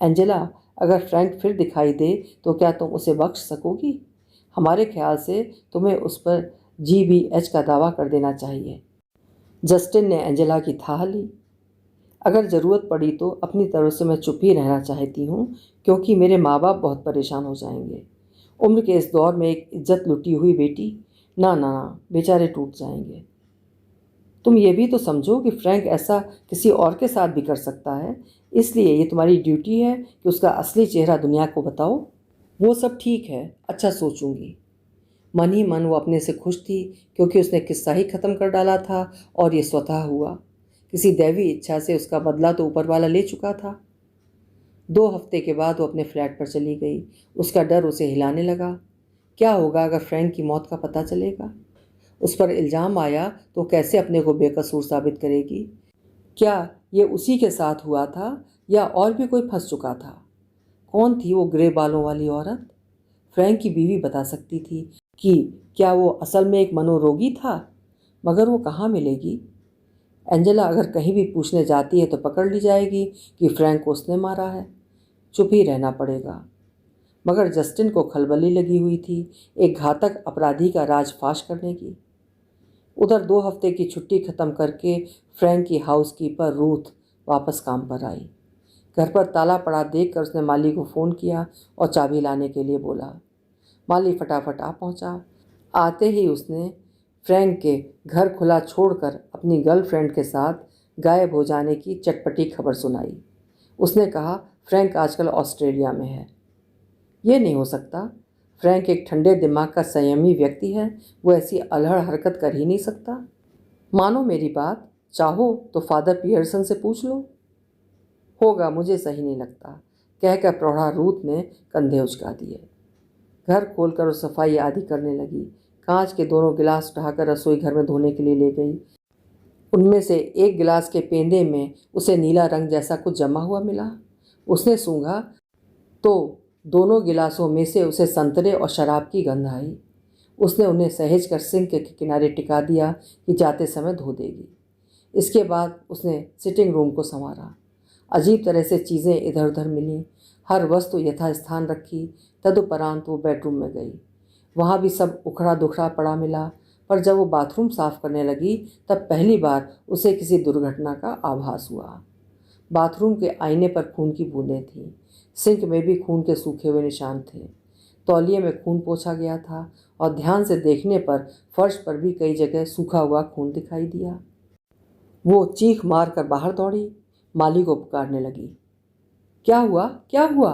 Speaker 1: एंजेला, अगर फ्रैंक फिर दिखाई दे तो क्या तुम उसे बख्श सकोगी? हमारे ख्याल से तुम्हें उस पर GBH का दावा कर देना चाहिए। जस्टिन ने एंजेला की थाह ली। अगर ज़रूरत पड़ी तो अपनी तरफ से मैं चुप ही रहना चाहती हूँ, क्योंकि मेरे माँ बाप बहुत परेशान हो जाएंगे। उम्र के इस दौर में एक इज्जत लुटी हुई बेटी, ना ना ना, बेचारे टूट जाएंगे। तुम ये भी तो समझो कि फ्रैंक ऐसा किसी और के साथ भी कर सकता है, इसलिए ये तुम्हारी ड्यूटी है कि उसका असली चेहरा दुनिया को बताओ। वो सब ठीक है, अच्छा सोचूंगी। मन ही मन वो अपने से खुश थी, क्योंकि उसने किस्सा ही ख़त्म कर डाला था और ये स्वतः हुआ। किसी दैवी इच्छा से उसका बदला तो ऊपर वाला ले चुका था। 2 हफ्ते के बाद वो अपने फ्लैट पर चली गई। उसका डर उसे हिलाने लगा। क्या होगा अगर फ्रैंक की मौत का पता चलेगा? उस पर इल्ज़ाम आया तो कैसे अपने को बेकसूर साबित करेगी? क्या ये उसी के साथ हुआ था या और भी कोई फंस चुका था? कौन थी वो ग्रे बालों वाली औरत? फ्रैंक की बीवी बता सकती थी कि क्या वो असल में एक मनोरोगी था, मगर वो कहाँ मिलेगी? एंजेला अगर कहीं भी पूछने जाती है तो पकड़ ली जाएगी कि फ्रैंक को उसने मारा है। चुप ही रहना पड़ेगा। मगर जस्टिन को खलबली लगी हुई थी, एक घातक अपराधी का राज फाश करने की। उधर 2 हफ्ते की छुट्टी खत्म करके फ्रैंक की हाउसकीपर रूथ वापस काम पर आई। घर पर ताला पड़ा देखकर उसने माली को फ़ोन किया और चाबी लाने के लिए बोला। माली फटाफट आ पहुंचा। आते ही उसने फ्रैंक के घर खुला छोड़कर अपनी गर्लफ्रेंड के साथ गायब हो जाने की चटपटी खबर सुनाई। उसने कहा, फ्रैंक आजकल ऑस्ट्रेलिया में है। ये नहीं हो सकता। फ्रैंक एक ठंडे दिमाग का संयमी व्यक्ति है, वो ऐसी अल्हड़ हरकत कर ही नहीं सकता। मानो मेरी बात, चाहो तो फादर पियर्सन से पूछ लो। होगा, मुझे सही नहीं लगता, कहकर प्रौढ़ा रूथ ने कंधे उचका दिए। घर खोलकर वो सफाई आदि करने लगी। कांच के दोनों गिलास उठाकर रसोई घर में धोने के लिए ले गई। उनमें से एक गिलास के पेंदे में उसे नीला रंग जैसा कुछ जमा हुआ मिला। उसने सूंघा तो दोनों गिलासों में से उसे संतरे और शराब की गंध आई। उसने उन्हें सहेज कर सिंक के किनारे टिका दिया कि जाते समय धो देगी। इसके बाद उसने सिटिंग रूम को संवारा। अजीब तरह से चीज़ें इधर उधर मिलीं, हर वस्तु यथास्थान रखी। तदुपरांत वो बेडरूम में गई। वहाँ भी सब उखड़ा दुखड़ा पड़ा मिला, पर जब वो बाथरूम साफ करने लगी तब पहली बार उसे किसी दुर्घटना का आभास हुआ। बाथरूम के आईने पर खून की बूंदें थीं। सिंक में भी खून के सूखे हुए निशान थे। तौलिए में खून पोंछा गया था और ध्यान से देखने पर फर्श पर भी कई जगह सूखा हुआ खून दिखाई दिया। वो चीख मार कर बाहर दौड़ी, माली को पुकारने लगी। क्या हुआ, क्या हुआ?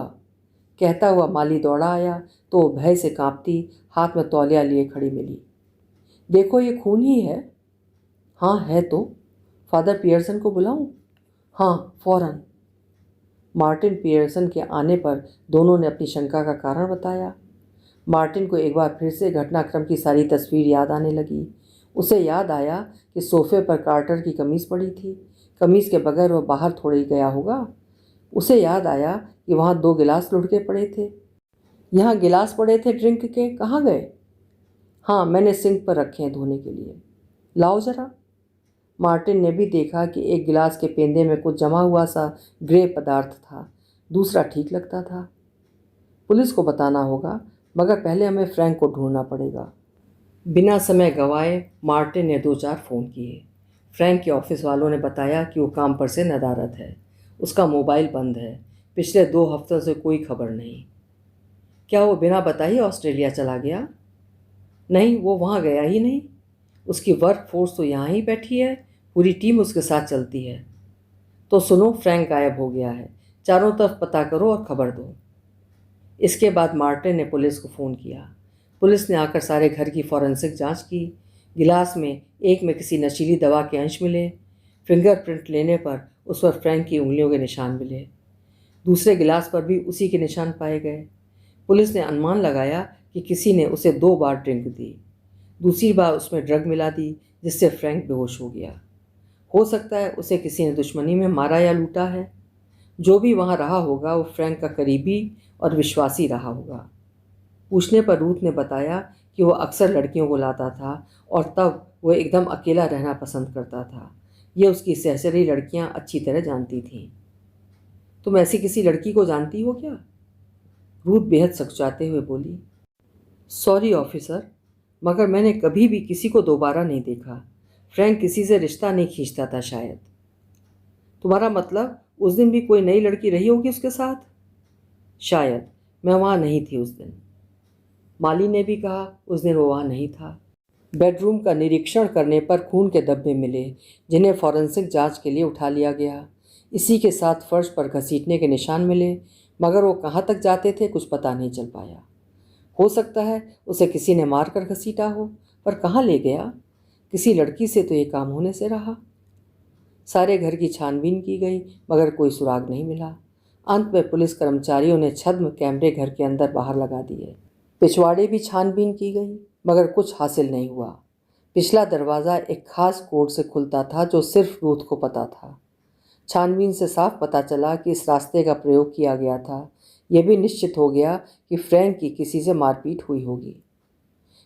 Speaker 1: कहता हुआ माली दौड़ा आया तो वो भय से कांपती हाथ में तौलिया लिए खड़ी मिली। देखो, ये खून ही है। हाँ है तो। फादर पियर्सन को बुलाऊं? हाँ, फौरन। मार्टिन पियर्सन के आने पर दोनों ने अपनी शंका का कारण बताया। मार्टिन को एक बार फिर से घटनाक्रम की सारी तस्वीर याद आने लगी। उसे याद आया कि सोफे पर कार्टर की कमीज़ पड़ी थी। कमीज़ के बगैर वह बाहर थोड़े ही गया होगा। उसे याद आया कि वहाँ 2 गिलास लुढ़के पड़े थे। यहाँ गिलास पड़े थे ड्रिंक के, कहाँ गए? हाँ, मैंने सिंक पर रखे हैं धोने के लिए। लाओ ज़रा। मार्टिन ने भी देखा कि एक गिलास के पेंदे में कुछ जमा हुआ सा ग्रे पदार्थ था, दूसरा ठीक लगता था। पुलिस को बताना होगा, मगर पहले हमें फ्रैंक को ढूंढना पड़ेगा। बिना समय गंवाए मार्टिन ने 2-4 फ़ोन किए। फ्रैंक के ऑफिस वालों ने बताया कि वो काम पर से नदारद है, उसका मोबाइल बंद है, पिछले 2 हफ्तों से कोई खबर नहीं। क्या वो बिना बताए ऑस्ट्रेलिया चला गया? नहीं, वो वहाँ गया ही नहीं। उसकी वर्क फोर्स तो यहाँ ही बैठी है, पूरी टीम उसके साथ चलती है। तो सुनो, फ्रैंक गायब हो गया है, चारों तरफ पता करो और खबर दो। इसके बाद मार्टिन ने पुलिस को फ़ोन किया। पुलिस ने आकर सारे घर की फॉरेंसिक जांच की। गिलास में एक में किसी नशीली दवा के अंश मिले। फिंगरप्रिंट लेने पर उस पर फ्रैंक की उंगलियों के निशान मिले। दूसरे गिलास पर भी उसी के निशान पाए गए। पुलिस ने अनुमान लगाया कि किसी ने उसे 2 बार ड्रिंक दी। दूसरी बार उसमें ड्रग मिला दी, जिससे फ्रैंक बेहोश हो गया। हो सकता है उसे किसी ने दुश्मनी में मारा या लूटा है। जो भी वहाँ रहा होगा वो फ्रैंक का करीबी और विश्वासी रहा होगा। पूछने पर रूथ ने बताया कि वो अक्सर लड़कियों को लाता था और तब वो एकदम अकेला रहना पसंद करता था। ये उसकी सहचरी लड़कियां अच्छी तरह जानती थीं। तुम ऐसी किसी लड़की को जानती हो क्या? रूथ बेहद सकुचाते हुए बोली। सॉरी ऑफिसर, मगर मैंने कभी भी किसी को दोबारा नहीं देखा। फ्रैंक किसी से रिश्ता नहीं खींचता था शायद। तुम्हारा मतलब उस दिन भी कोई नई लड़की रही होगी उसके साथ? शायद। मैं वहाँ नहीं थी उस दिन। माली ने भी कहा उस दिन वो वहाँ नहीं था। बेडरूम का निरीक्षण करने पर खून के धब्बे मिले, जिन्हें फॉरेंसिक जांच के लिए उठा लिया गया। इसी के साथ फर्श पर घसीटने के निशान मिले, मगर वो कहाँ तक जाते थे कुछ पता नहीं चल पाया। हो सकता है उसे किसी ने मारकर घसीटा हो, पर कहाँ ले गया? किसी लड़की से तो ये काम होने से रहा। सारे घर की छानबीन की गई, मगर कोई सुराग नहीं मिला। अंत में पुलिस कर्मचारियों ने छद्म कैमरे घर के अंदर बाहर लगा दिए। पिछवाड़े भी छानबीन की गई, मगर कुछ हासिल नहीं हुआ। पिछला दरवाज़ा एक खास कोड से खुलता था जो सिर्फ रूथ को पता था। छानबीन से साफ पता चला कि इस रास्ते का प्रयोग किया गया था। यह भी निश्चित हो गया कि फ्रैंक की किसी से मारपीट हुई होगी।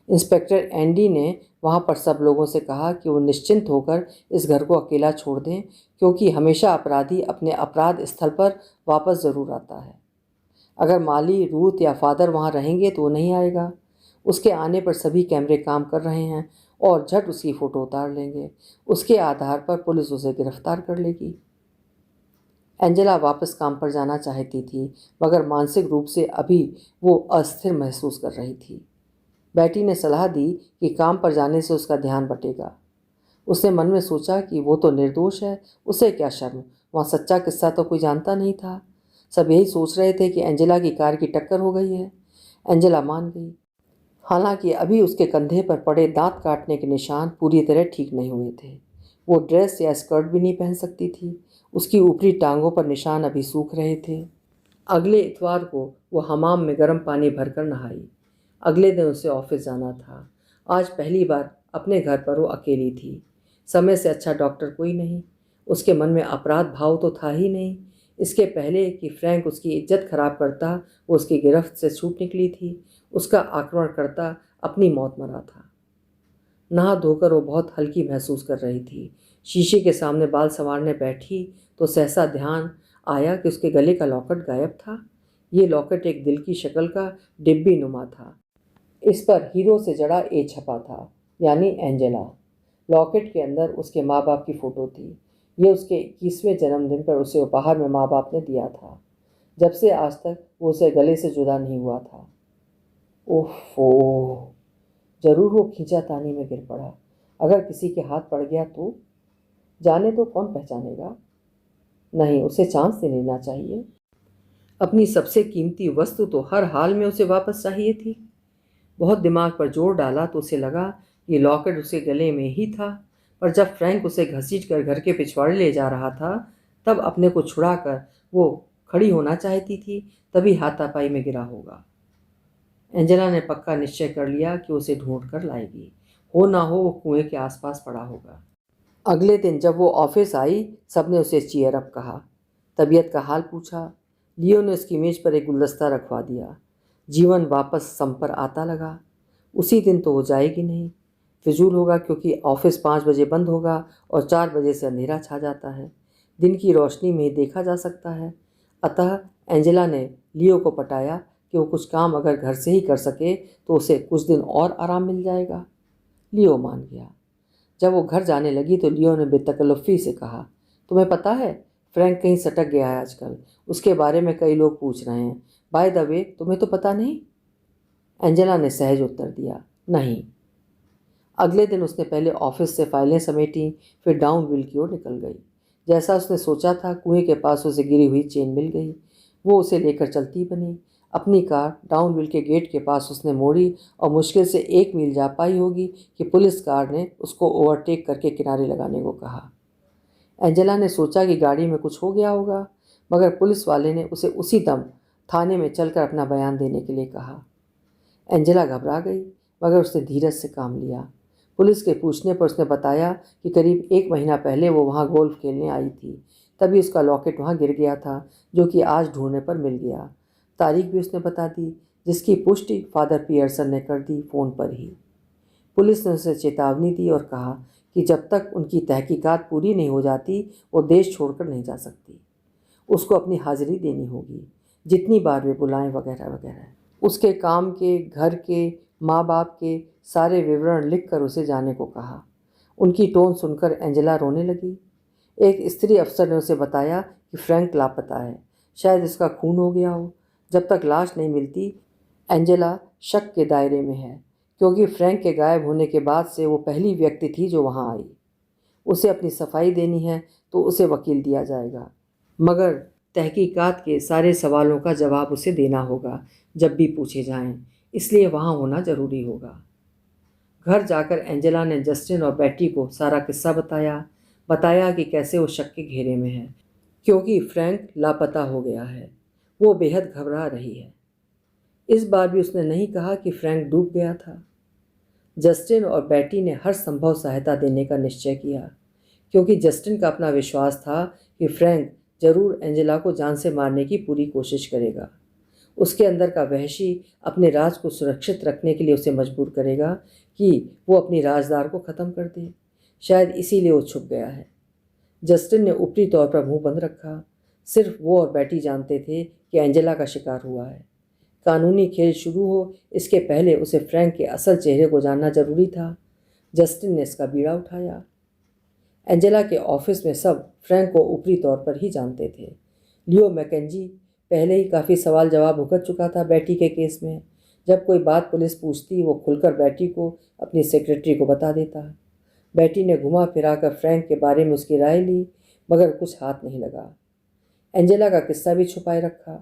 Speaker 1: इंस्पेक्टर एंडी ने वहाँ पर सब लोगों से कहा कि वो निश्चिंत होकर इस घर को अकेला छोड़ दें, क्योंकि हमेशा अपराधी अपने अपराध स्थल पर वापस ज़रूर आता है। अगर माली, रूथ या फादर वहाँ रहेंगे तो वो नहीं आएगा। उसके आने पर सभी कैमरे काम कर रहे हैं और झट उसकी फ़ोटो उतार लेंगे। उसके आधार पर पुलिस उसे गिरफ्तार कर लेगी। एंजेला वापस काम पर जाना चाहती थी, मगर मानसिक रूप से अभी वो अस्थिर महसूस कर रही थी। बेटी ने सलाह दी कि काम पर जाने से उसका ध्यान बटेगा। उसने मन में सोचा कि वो तो निर्दोष है, उसे क्या शर्म, वहाँ सच्चा किस्सा तो कोई जानता नहीं था। सब यही सोच रहे थे कि एंजेला की कार की टक्कर हो गई है। एंजेला मान गई। हालांकि अभी उसके कंधे पर पड़े दांत काटने के निशान पूरी तरह ठीक नहीं हुए थे। वो ड्रेस या स्कर्ट भी नहीं पहन सकती थी। उसकी ऊपरी टांगों पर निशान अभी सूख रहे थे। अगले इतवार को वो हमाम में गर्म पानी भरकर नहाई। अगले दिन उसे ऑफिस जाना था। आज पहली बार अपने घर पर वो अकेली थी। समय से अच्छा डॉक्टर कोई नहीं। उसके मन में अपराध भाव तो था ही नहीं। इसके पहले कि फ्रैंक उसकी इज्जत खराब करता, वो उसकी गिरफ्त से छूट निकली थी। उसका आक्रमणकर्ता अपनी मौत मरा था। नहा धोकर वो बहुत हल्की महसूस कर रही थी। शीशे के सामने बाल संवारने बैठी तो सहसा ध्यान आया कि उसके गले का लॉकेट गायब था। ये लॉकेट एक दिल की शक्ल का डिब्बी नुमा था। इस पर हीरो से जड़ा ए छपा था, यानी एंजेला। लॉकेट के अंदर उसके माँ बाप की फ़ोटो थी। ये उसके 21वें जन्मदिन पर उसे उपहार में माँ बाप ने दिया था। जब से आज तक वो उसे गले से जुदा नहीं हुआ था। ओहो, जरूर वो खींचातानी में गिर पड़ा। अगर किसी के हाथ पड़ गया तो जाने तो कौन पहचानेगा। नहीं, उसे चांस दे लेना चाहिए। अपनी सबसे कीमती वस्तु तो हर हाल में उसे वापस चाहिए थी। बहुत दिमाग पर जोर डाला तो उसे लगा ये लॉकेट उसके गले में ही था, पर जब फ्रैंक उसे घसीट कर घर के पिछवाड़े ले जा रहा था, तब अपने को छुड़ाकर वो खड़ी होना चाहती थी, तभी हाथापाई में गिरा होगा। एंजेला ने पक्का निश्चय कर लिया कि उसे ढूंढ कर लाएगी। हो ना हो वो कुएं के आसपास पड़ा होगा। अगले दिन जब वो ऑफिस आई, सबने उसे चीयर अप कहा, तबीयत का हाल पूछा। लियो ने उसकी मेज पर एक गुलदस्ता रखवा दिया। जीवन वापस सम पर आता लगा। उसी दिन तो हो जाएगी नहीं। फिजूल होगा क्योंकि ऑफिस 5 बजे बंद होगा और 4 बजे से अंधेरा छा जाता है। दिन की रोशनी में ही देखा जा सकता है। अतः एंजेला ने लियो को पटाया कि वो कुछ काम अगर घर से ही कर सके तो उसे कुछ दिन और आराम मिल जाएगा। लियो मान गया। जब वो घर जाने लगी तो लियो ने बेतकल्लुफ़ी से कहा, तुम्हें पता है फ्रैंक कहीं सटक गया है आजकल। उसके बारे में कई लोग पूछ रहे हैं। बाय द वे, तुम्हें तो पता नहीं? एंजेला ने सहज उत्तर दिया, नहीं। अगले दिन उसने पहले ऑफिस से फाइलें समेटी, फिर डाउनविल की ओर निकल गई। जैसा उसने सोचा था, कुएं के पास उसे गिरी हुई चेन मिल गई। वो उसे लेकर चलती बनी। अपनी कार डाउनविल के गेट के पास उसने मोड़ी और मुश्किल से 1 मील जा पाई होगी कि पुलिस कार ने उसको ओवरटेक करके किनारे लगाने को कहा। एंजेला ने सोचा कि गाड़ी में कुछ हो गया होगा, मगर पुलिस वाले ने उसे उसी दम थाने में चलकर अपना बयान देने के लिए कहा। एंजेला घबरा गई, मगर उसने धीरज से काम लिया। पुलिस के पूछने पर उसने बताया कि करीब 1 महीना पहले वो वहाँ गोल्फ खेलने आई थी। तभी उसका लॉकेट वहाँ गिर गया था, जो कि आज ढूंढने पर मिल गया। तारीख भी उसने बता दी, जिसकी पुष्टि फादर पियर्सन ने कर दी फ़ोन पर ही। पुलिस ने उसे चेतावनी दी और कहा कि जब तक उनकी तहकीकात पूरी नहीं हो जाती वो देश छोड़कर नहीं जा सकती। उसको अपनी हाजिरी देनी होगी, जितनी बार वे बुलाएं, वगैरह वगैरह। उसके काम के, घर के, माँ बाप के सारे विवरण लिख कर उसे जाने को कहा। उनकी टोन सुनकर एंजेला रोने लगी। एक स्त्री अफसर ने उसे बताया कि फ्रैंक लापता है, शायद इसका खून हो गया हो। जब तक लाश नहीं मिलती एंजेला शक के दायरे में है, क्योंकि फ्रैंक के गायब होने के बाद से वो पहली व्यक्ति थी जो वहाँ आई। उसे अपनी सफाई देनी है तो उसे वकील दिया जाएगा, मगर तहकीकात के सारे सवालों का जवाब उसे देना होगा जब भी पूछे जाएं, इसलिए वहाँ होना ज़रूरी होगा। घर जाकर एंजेला ने जस्टिन और बेटी को सारा किस्सा बताया कि कैसे वो शक के घेरे में है, क्योंकि फ्रैंक लापता हो गया है। वो बेहद घबरा रही है। इस बार भी उसने नहीं कहा कि फ्रैंक डूब गया था। जस्टिन और बेटी ने हर संभव सहायता देने का निश्चय किया, क्योंकि जस्टिन का अपना विश्वास था कि फ्रैंक जरूर एंजेला को जान से मारने की पूरी कोशिश करेगा। उसके अंदर का वहशी अपने राज को सुरक्षित रखने के लिए उसे मजबूर करेगा कि वो अपनी राजदार को ख़त्म कर दे। शायद इसीलिए वो छुप गया है। जस्टिन ने ऊपरी तौर पर मुंह बंद रखा। सिर्फ वो और बेटी जानते थे कि एंजेला का शिकार हुआ है। कानूनी खेल शुरू हो इसके पहले उसे फ्रैंक के असल चेहरे को जानना जरूरी था। जस्टिन ने इसका बीड़ा उठाया। एंजेला के ऑफिस में सब फ्रैंक को ऊपरी तौर पर ही जानते थे। लियो मैकेंजी पहले ही काफ़ी सवाल जवाब भुगत चुका था बेटी के केस में। जब कोई बात पुलिस पूछती वो खुलकर बेटी को अपनी सेक्रेटरी को बता देता। बेटी ने घुमा फिरा कर फ्रैंक के बारे में उसकी राय ली, मगर कुछ हाथ नहीं लगा। एंजेला का किस्सा भी छुपाए रखा।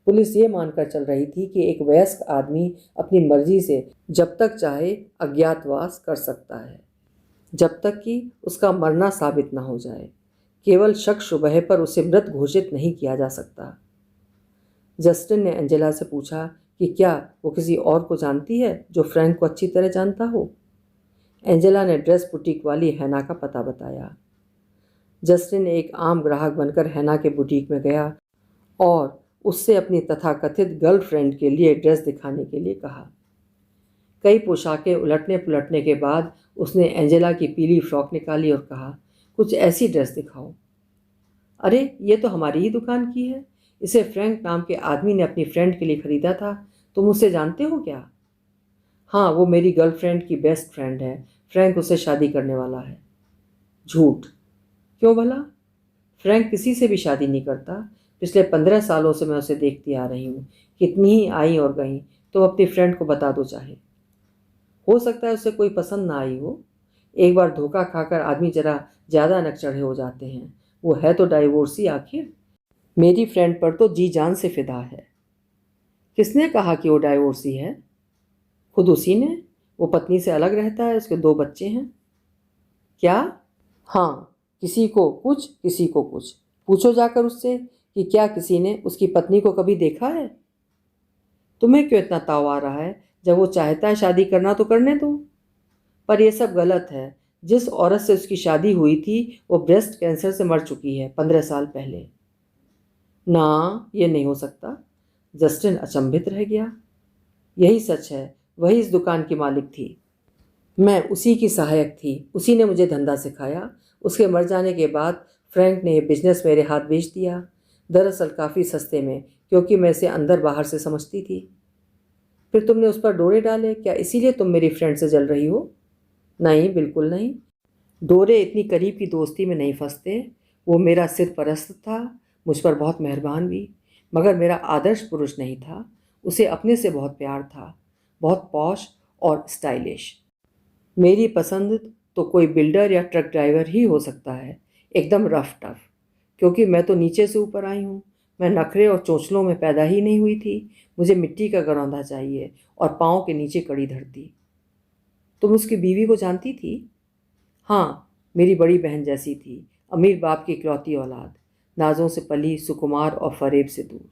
Speaker 1: पुलिस ये मानकर चल रही थी कि एक वयस्क आदमी अपनी मर्जी से जब तक चाहे अज्ञातवास कर सकता है, जब तक कि उसका मरना साबित न हो जाए। केवल शक शुबह पर उसे मृत घोषित नहीं किया जा सकता। जस्टिन ने एंजेला से पूछा कि क्या वो किसी और को जानती है जो फ्रैंक को अच्छी तरह जानता हो। एंजेला ने ड्रेस बुटीक वाली हैना का पता बताया। जस्टिन एक आम ग्राहक बनकर हैना के बुटीक में गया और उससे अपनी तथाकथित गर्लफ्रेंड के लिए ड्रेस दिखाने के लिए कहा। कई पोशाकें उलटने पुलटने के बाद उसने एंजेला की पीली फ्रॉक निकाली और कहा, कुछ ऐसी ड्रेस दिखाओ। अरे, ये तो हमारी ही दुकान की है। इसे फ्रैंक नाम के आदमी ने अपनी फ्रेंड के लिए ख़रीदा था। तुम उसे जानते हो क्या? हाँ, वो मेरी गर्लफ्रेंड की बेस्ट फ्रेंड है। फ्रैंक उससे शादी करने वाला है। झूठ। क्यों भला? फ्रैंक किसी से भी शादी नहीं करता। पिछले 15 सालों से मैं उसे देखती आ रही हूँ। कितनी ही आई और गई। तो अपनी फ्रेंड को बता दो चाहे। हो सकता है उसे कोई पसंद ना आई हो। एक बार धोखा खाकर आदमी जरा ज़्यादा नकचढ़े हो जाते हैं। वो है तो डाइवोर्सी आखिर। मेरी फ्रेंड पर तो जी जान से फिदा है। किसने कहा कि वो डाइवोर्सी है? खुद उसी ने। वो पत्नी से अलग रहता है, उसके 2 बच्चे हैं। क्या? हाँ, किसी को कुछ, किसी को कुछ। पूछो जाकर उससे कि क्या किसी ने उसकी पत्नी को कभी देखा है। तुम्हें क्यों इतना ताव आ रहा है? जब वो चाहता है शादी करना तो करने दो। पर यह सब गलत है। जिस औरत से उसकी शादी हुई थी वो ब्रेस्ट कैंसर से मर चुकी है 15 साल पहले। ना, ये नहीं हो सकता। जस्टिन अचंभित रह गया। यही सच है। वही इस दुकान की मालिक थी। मैं उसी की सहायक थी, उसी ने मुझे धंधा सिखाया। उसके मर जाने के बाद फ्रैंक ने यह बिजनेस मेरे हाथ बेच दिया, दरअसल काफ़ी सस्ते में, क्योंकि मैं इसे अंदर बाहर से समझती थी। फिर तुमने उस पर डोरे डाले, क्या इसीलिए तुम मेरी फ्रेंड से जल रही हो? नहीं, बिल्कुल नहीं। डोरे इतनी करीब की दोस्ती में नहीं फंसते। वो मेरा सिरपरस्त था, मुझ पर बहुत मेहरबान भी, मगर मेरा आदर्श पुरुष नहीं था। उसे अपने से बहुत प्यार था, बहुत पॉश और स्टाइलिश। मेरी पसंद तो कोई बिल्डर या ट्रक ड्राइवर ही हो सकता है, एकदम रफ टफ, क्योंकि मैं तो नीचे से ऊपर आई हूँ। मैं नखरे और चोंचलों में पैदा ही नहीं हुई थी। मुझे मिट्टी का गरौंधा चाहिए और पाँव के नीचे कड़ी धरती। तुम उसकी बीवी को जानती थी? हाँ, मेरी बड़ी बहन जैसी थी, अमीर बाप की इकलौती औलाद, नाजों से पली, सुकुमार और फरेब से दूर।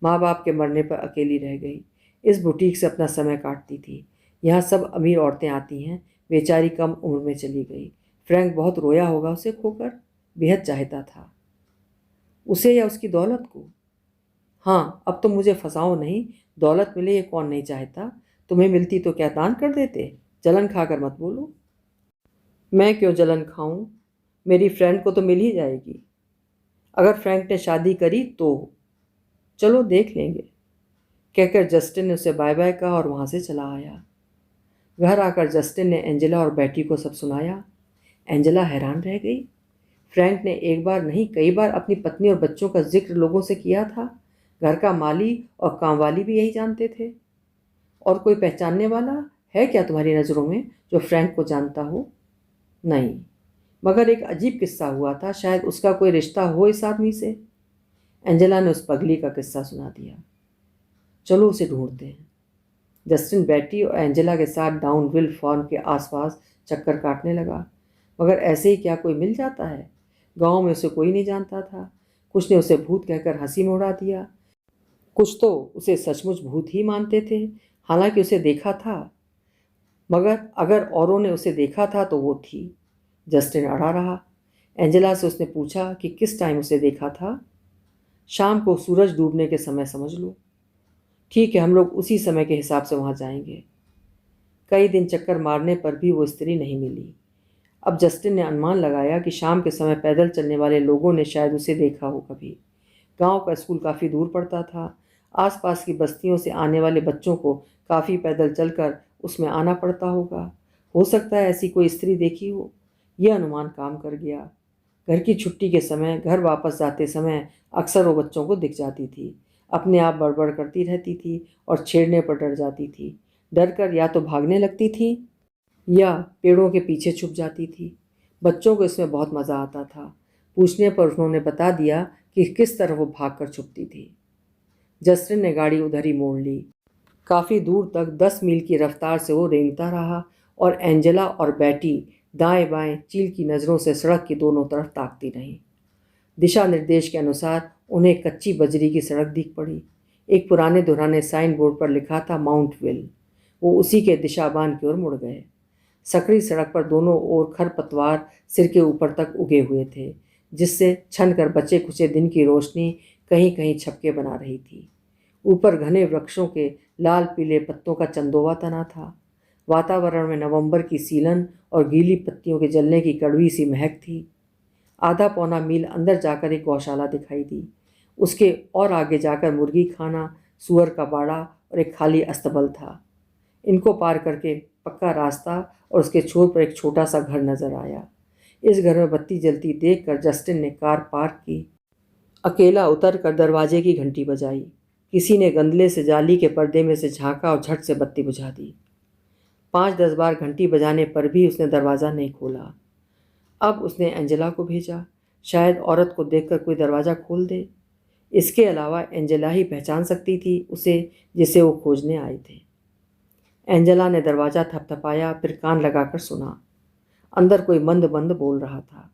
Speaker 1: माँ बाप के मरने पर अकेली रह गई। इस बुटीक से अपना समय काटती थी। यहाँ सब अमीर औरतें आती हैं। बेचारी कम उम्र में चली गई। फ्रैंक बहुत रोया होगा उसे खोकर, बेहद चाहता था। उसे या उसकी दौलत को? हाँ, अब तुम मुझे फंसाओ नहीं। दौलत मिले ये कौन नहीं चाहता। तुम्हें मिलती तो क्या दान कर देते? जलन खाकर मत बोलो। मैं क्यों जलन खाऊं? मेरी फ्रेंड को तो मिल ही जाएगी। अगर फ्रैंक ने शादी करी तो चलो देख लेंगे, कहकर जस्टिन ने उसे बाय बाय कहा और वहाँ से चला आया। घर आकर जस्टिन ने एंजेला और बैटी को सब सुनाया। एंजेला हैरान रह गई। फ्रैंक ने एक बार नहीं कई बार अपनी पत्नी और बच्चों का जिक्र लोगों से किया था। घर का माली और कामवाली भी यही जानते थे। और कोई पहचानने वाला है क्या तुम्हारी नज़रों में जो फ्रैंक को जानता हो? नहीं, मगर एक अजीब किस्सा हुआ था, शायद उसका कोई रिश्ता हो इस आदमी से। एंजेला ने उस पगली का किस्सा सुना दिया। चलो उसे ढूंढते हैं। जस्टिन बैटी और एंजेला के साथ डाउनविल फार्म के आसपास चक्कर काटने लगा, मगर ऐसे ही क्या कोई मिल जाता है? गांव में उसे कोई नहीं जानता था। कुछ ने उसे भूत कहकर हंसी में उड़ा दिया, कुछ तो उसे सचमुच भूत ही मानते थे, हालांकि उसे देखा था। मगर अगर औरों ने उसे देखा था तो वो थी। जस्टिन अड़ा रहा। एंजेला से उसने पूछा कि किस टाइम उसे देखा था। शाम को सूरज डूबने के समय समझ लो। ठीक है, हम लोग उसी समय के हिसाब से वहाँ जाएंगे। कई दिन चक्कर मारने पर भी वो स्त्री नहीं मिली। अब जस्टिन ने अनुमान लगाया कि शाम के समय पैदल चलने वाले लोगों ने शायद उसे देखा हो कभी। गांव का स्कूल काफ़ी दूर पड़ता था। आसपास की बस्तियों से आने वाले बच्चों को काफ़ी पैदल चलकर उसमें आना पड़ता होगा। हो सकता है ऐसी कोई स्त्री देखी हो। यह अनुमान काम कर गया। घर की छुट्टी के समय घर वापस जाते समय अक्सर वो बच्चों को दिख जाती थी। अपने आप बड़बड़ करती रहती थी और छेड़ने पर डर जाती थी। डर कर या तो भागने लगती थी या पेड़ों के पीछे छुप जाती थी। बच्चों को इसमें बहुत मज़ा आता था। पूछने पर उन्होंने बता दिया कि किस तरह वो भागकर छुपती थी। जस्टिन ने गाड़ी उधर ही मोड़ ली। काफ़ी दूर तक 10 मील की रफ्तार से वो रेंगता रहा और एंजेला और बैटी दाएं बाएं चील की नज़रों से सड़क की दोनों तरफ ताकती रहीं। दिशा निर्देश के अनुसार उन्हें कच्ची बजरी की सड़क दिख पड़ी। एक पुराने दुराने साइन बोर्ड पर लिखा था माउंट विल। वो उसी के दिशाबान की ओर मुड़ गए। सकड़ी सड़क पर दोनों ओर खरपतवार सिर के ऊपर तक उगे हुए थे, जिससे छन कर बचे खुचे दिन की रोशनी कहीं कहीं छपके बना रही थी। ऊपर घने वृक्षों के लाल पीले पत्तों का चंदोवा तना था। वातावरण में नवंबर की सीलन और गीली पत्तियों के जलने की कड़वी सी महक थी। आधा पौना मील अंदर जाकर एक गौशाला दिखाई दी। उसके और आगे जाकर मुर्गी खाना, सुअर का बाड़ा और एक खाली अस्तबल था। इनको पार करके पक्का रास्ता और उसके छोर पर एक छोटा सा घर नजर आया। इस घर में बत्ती जलती देखकर जस्टिन ने कार पार्क की। अकेला उतर कर दरवाजे की घंटी बजाई। किसी ने गंदले से जाली के पर्दे में से झांका और झट से बत्ती बुझा दी। 5-10 बार घंटी बजाने पर भी उसने दरवाज़ा नहीं खोला। अब उसने एंजेला को भेजा, शायद औरत को देखकर कोई दरवाज़ा खोल दे। इसके अलावा एंजेला ही पहचान सकती थी उसे, जिसे वो खोजने आए थे। एंजेला ने दरवाज़ा थपथपाया, फिर कान लगाकर सुना। अंदर कोई मंद मंद बोल रहा था,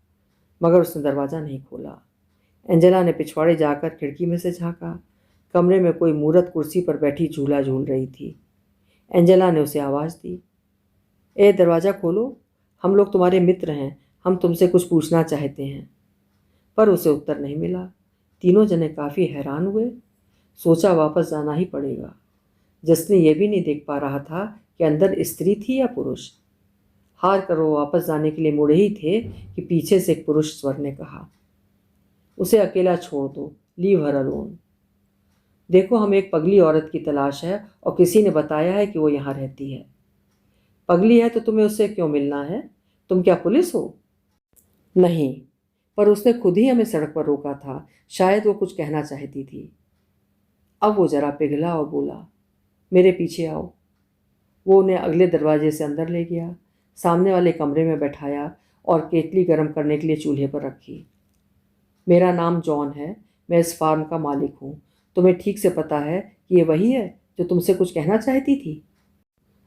Speaker 1: मगर उसने दरवाज़ा नहीं खोला। एंजेला ने पिछवाड़े जाकर खिड़की में से झांका। कमरे में कोई मूरत कुर्सी पर बैठी झूला झूल रही थी। एंजेला ने उसे आवाज़ दी, ए दरवाज़ा खोलो, हम लोग तुम्हारे मित्र हैं, हम तुमसे कुछ पूछना चाहते हैं। पर उसे उत्तर नहीं मिला। तीनों जने काफ़ी हैरान हुए। सोचा वापस जाना ही पड़ेगा। जसने ये भी नहीं देख पा रहा था कि अंदर स्त्री थी या पुरुष। हार कर वो वापस जाने के लिए मुड़े ही थे कि पीछे से एक पुरुष स्वर ने कहा, उसे अकेला छोड़ दो, लीव हर अलोन। देखो, हमें एक पगली औरत की तलाश है और किसी ने बताया है कि वो यहाँ रहती है। पगली है तो तुम्हें उससे क्यों मिलना है? तुम क्या पुलिस हो? नहीं, पर उसने खुद ही हमें सड़क पर रोका था। शायद वो कुछ कहना चाहती थी। अब वो जरा पिघला और बोला, मेरे पीछे आओ। वो उन्हें अगले दरवाजे से अंदर ले गया, सामने वाले कमरे में बैठाया और केतली गर्म करने के लिए चूल्हे पर रखी। मेरा नाम जॉन है, मैं इस फार्म का मालिक हूँ। तुम्हें ठीक से पता है कि ये वही है जो तुमसे कुछ कहना चाहती थी?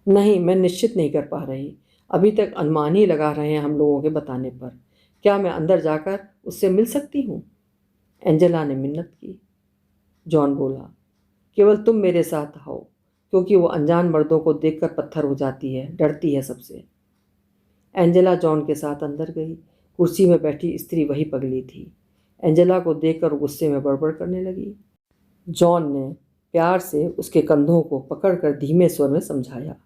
Speaker 1: नहीं, मैं निश्चित नहीं कर पा रही। अभी तक अनुमान ही लगा रहे हैं हम लोगों के बताने पर। क्या मैं अंदर जाकर उससे मिल सकती हूँ? एंजेला ने मिन्नत की। जॉन बोला, केवल तुम मेरे साथ आओ, क्योंकि वो अनजान मर्दों को देखकर पत्थर हो जाती है, डरती है सबसे। एंजेला जॉन के साथ अंदर गई। कुर्सी में बैठी स्त्री वही पगली थी। एंजेला को देखकर गुस्से में बड़बड़ करने लगी। जॉन ने प्यार से उसके कंधों को पकड़कर धीमे स्वर में समझाया,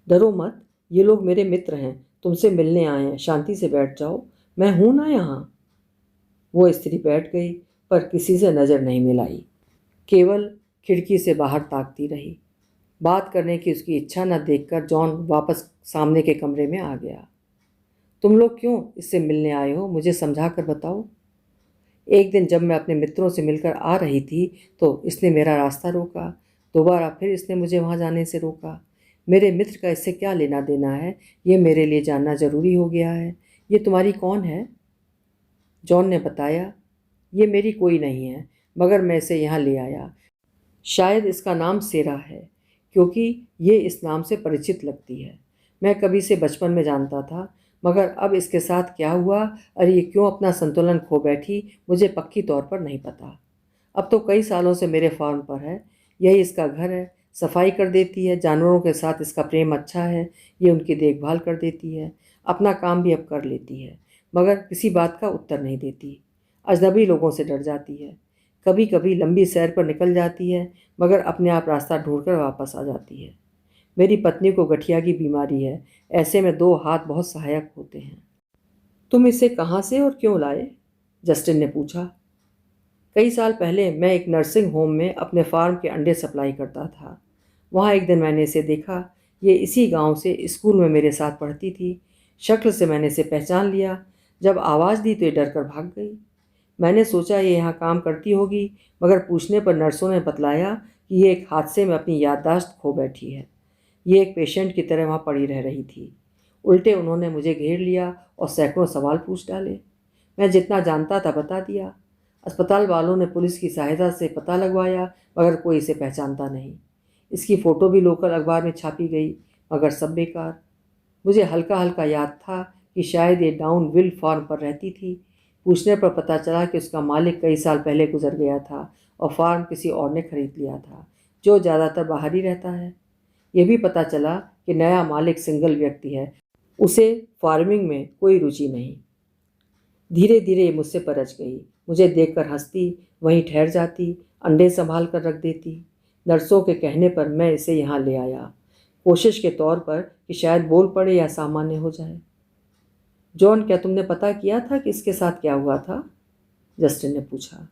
Speaker 1: डरो मत, ये लोग मेरे मित्र हैं, तुमसे मिलने आए हैं, शांति से बैठ जाओ, मैं हूं ना यहाँ। वो स्त्री बैठ गई, पर किसी से नज़र नहीं मिलाई, केवल खिड़की से बाहर ताकती रही। बात करने की उसकी इच्छा न देखकर जॉन वापस सामने के कमरे में आ गया। तुम लोग क्यों इससे मिलने आए हो, मुझे समझा कर बताओ। एक दिन जब मैं अपने मित्रों से मिलकर आ रही थी तो इसने मेरा रास्ता रोका। दोबारा फिर इसने मुझे वहाँ जाने से रोका। मेरे मित्र का इससे क्या लेना देना है, ये मेरे लिए जानना ज़रूरी हो गया है। ये तुम्हारी कौन है? जॉन ने बताया, ये मेरी कोई नहीं है, मगर मैं इसे यहाँ ले आया। शायद इसका नाम सेरा है, क्योंकि ये इस नाम से परिचित लगती है। मैं कभी से बचपन में जानता था, मगर अब इसके साथ क्या हुआ और ये क्यों अपना संतुलन खो बैठी, मुझे पक्की तौर पर नहीं पता। अब तो कई सालों से मेरे फार्म पर है, यही इसका घर है। सफाई कर देती है, जानवरों के साथ इसका प्रेम अच्छा है, ये उनकी देखभाल कर देती है, अपना काम भी अब कर लेती है, मगर किसी बात का उत्तर नहीं देती। अजनबी लोगों से डर जाती है। कभी कभी लंबी सैर पर निकल जाती है, मगर अपने आप रास्ता ढूंढकर वापस आ जाती है। मेरी पत्नी को गठिया की बीमारी है, ऐसे में दो हाथ बहुत सहायक होते हैं। तुम इसे कहाँ से और क्यों लाए? जस्टिन ने पूछा। कई साल पहले मैं एक नर्सिंग होम में अपने फार्म के अंडे सप्लाई करता था। वहाँ एक दिन मैंने इसे देखा। ये इसी गांव से स्कूल में मेरे साथ पढ़ती थी। शक्ल से मैंने इसे पहचान लिया। जब आवाज़ दी तो ये डर कर भाग गई। मैंने सोचा ये यहाँ काम करती होगी, मगर पूछने पर नर्सों ने बतलाया कि ये एक हादसे में अपनी याददाश्त खो बैठी है। ये एक पेशेंट की तरह वहाँ पड़ी रह रही थी। उल्टे उन्होंने मुझे घेर लिया और सैकड़ों सवाल पूछ डाले। मैं जितना जानता था बता दिया। अस्पताल वालों ने पुलिस की सहायता से पता लगवाया, मगर कोई इसे पहचानता नहीं। इसकी फ़ोटो भी लोकल अखबार में छापी गई, मगर सब बेकार। मुझे हल्का हल्का याद था कि शायद ये डाउन विल फार्म पर रहती थी। पूछने पर पता चला कि उसका मालिक कई साल पहले गुजर गया था और फार्म किसी और ने खरीद लिया था, जो ज़्यादातर बाहर ही रहता है। यह भी पता चला कि नया मालिक सिंगल व्यक्ति है, उसे फार्मिंग में कोई रुचि नहीं। धीरे धीरे ये मुझसे परच गई। मुझे देखकर हंसती, वहीं ठहर जाती, अंडे संभाल कर रख देती। नर्सों के कहने पर मैं इसे यहाँ ले आया, कोशिश के तौर पर कि शायद बोल पड़े या सामान्य हो जाए। जॉन, क्या तुमने पता किया था कि इसके साथ क्या हुआ था? जस्टिन ने पूछा।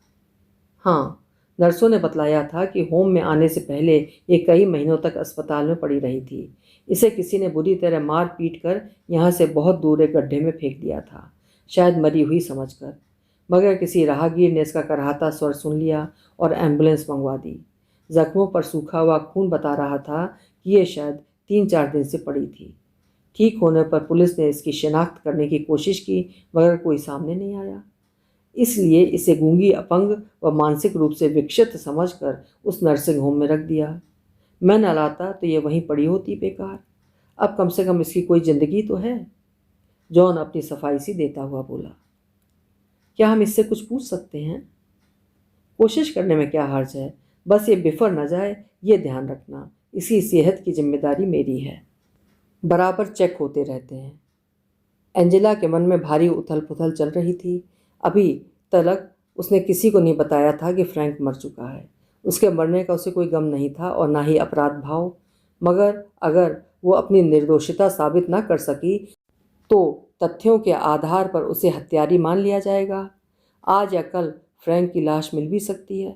Speaker 1: हाँ, नर्सों ने बतलाया था कि होम में आने से पहले ये कई महीनों तक अस्पताल में पड़ी रही थी। इसे किसी ने बुरी तरह मार पीट कर यहाँ से बहुत दूर एक गड्ढे में फेंक दिया था, शायद मरी हुई समझकर। मगर किसी राहगीर ने इसका कराहता स्वर सुन लिया और एम्बुलेंस मंगवा दी। जख्मों पर सूखा हुआ खून बता रहा था कि ये शायद 3-4 दिन से पड़ी थी। ठीक होने पर पुलिस ने इसकी शिनाख्त करने की कोशिश की, मगर कोई सामने नहीं आया। इसलिए इसे गूंगी, अपंग व मानसिक रूप से विक्षिप्त समझकर उस नर्सिंग होम में रख दिया। मैं न लाता तो ये वहीं पड़ी होती बेकार। अब कम से कम इसकी कोई ज़िंदगी तो है। जॉन अपनी सफाई सी देता हुआ बोला। क्या हम इससे कुछ पूछ सकते हैं? कोशिश करने में क्या हर्ज है, बस ये बिफर न जाए, ये ध्यान रखना। इसकी सेहत की जिम्मेदारी मेरी है। बराबर चेक होते रहते हैं। एंजेला के मन में भारी उथल पुथल चल रही थी। अभी तक उसने किसी को नहीं बताया था कि फ्रैंक मर चुका है। उसके मरने का उसे कोई गम नहीं था और ना ही अपराध भाव। मगर अगर वो अपनी निर्दोषिता साबित ना कर सकी तो तथ्यों के आधार पर उसे हत्यारी मान लिया जाएगा। आज या कल फ्रैंक की लाश मिल भी सकती है।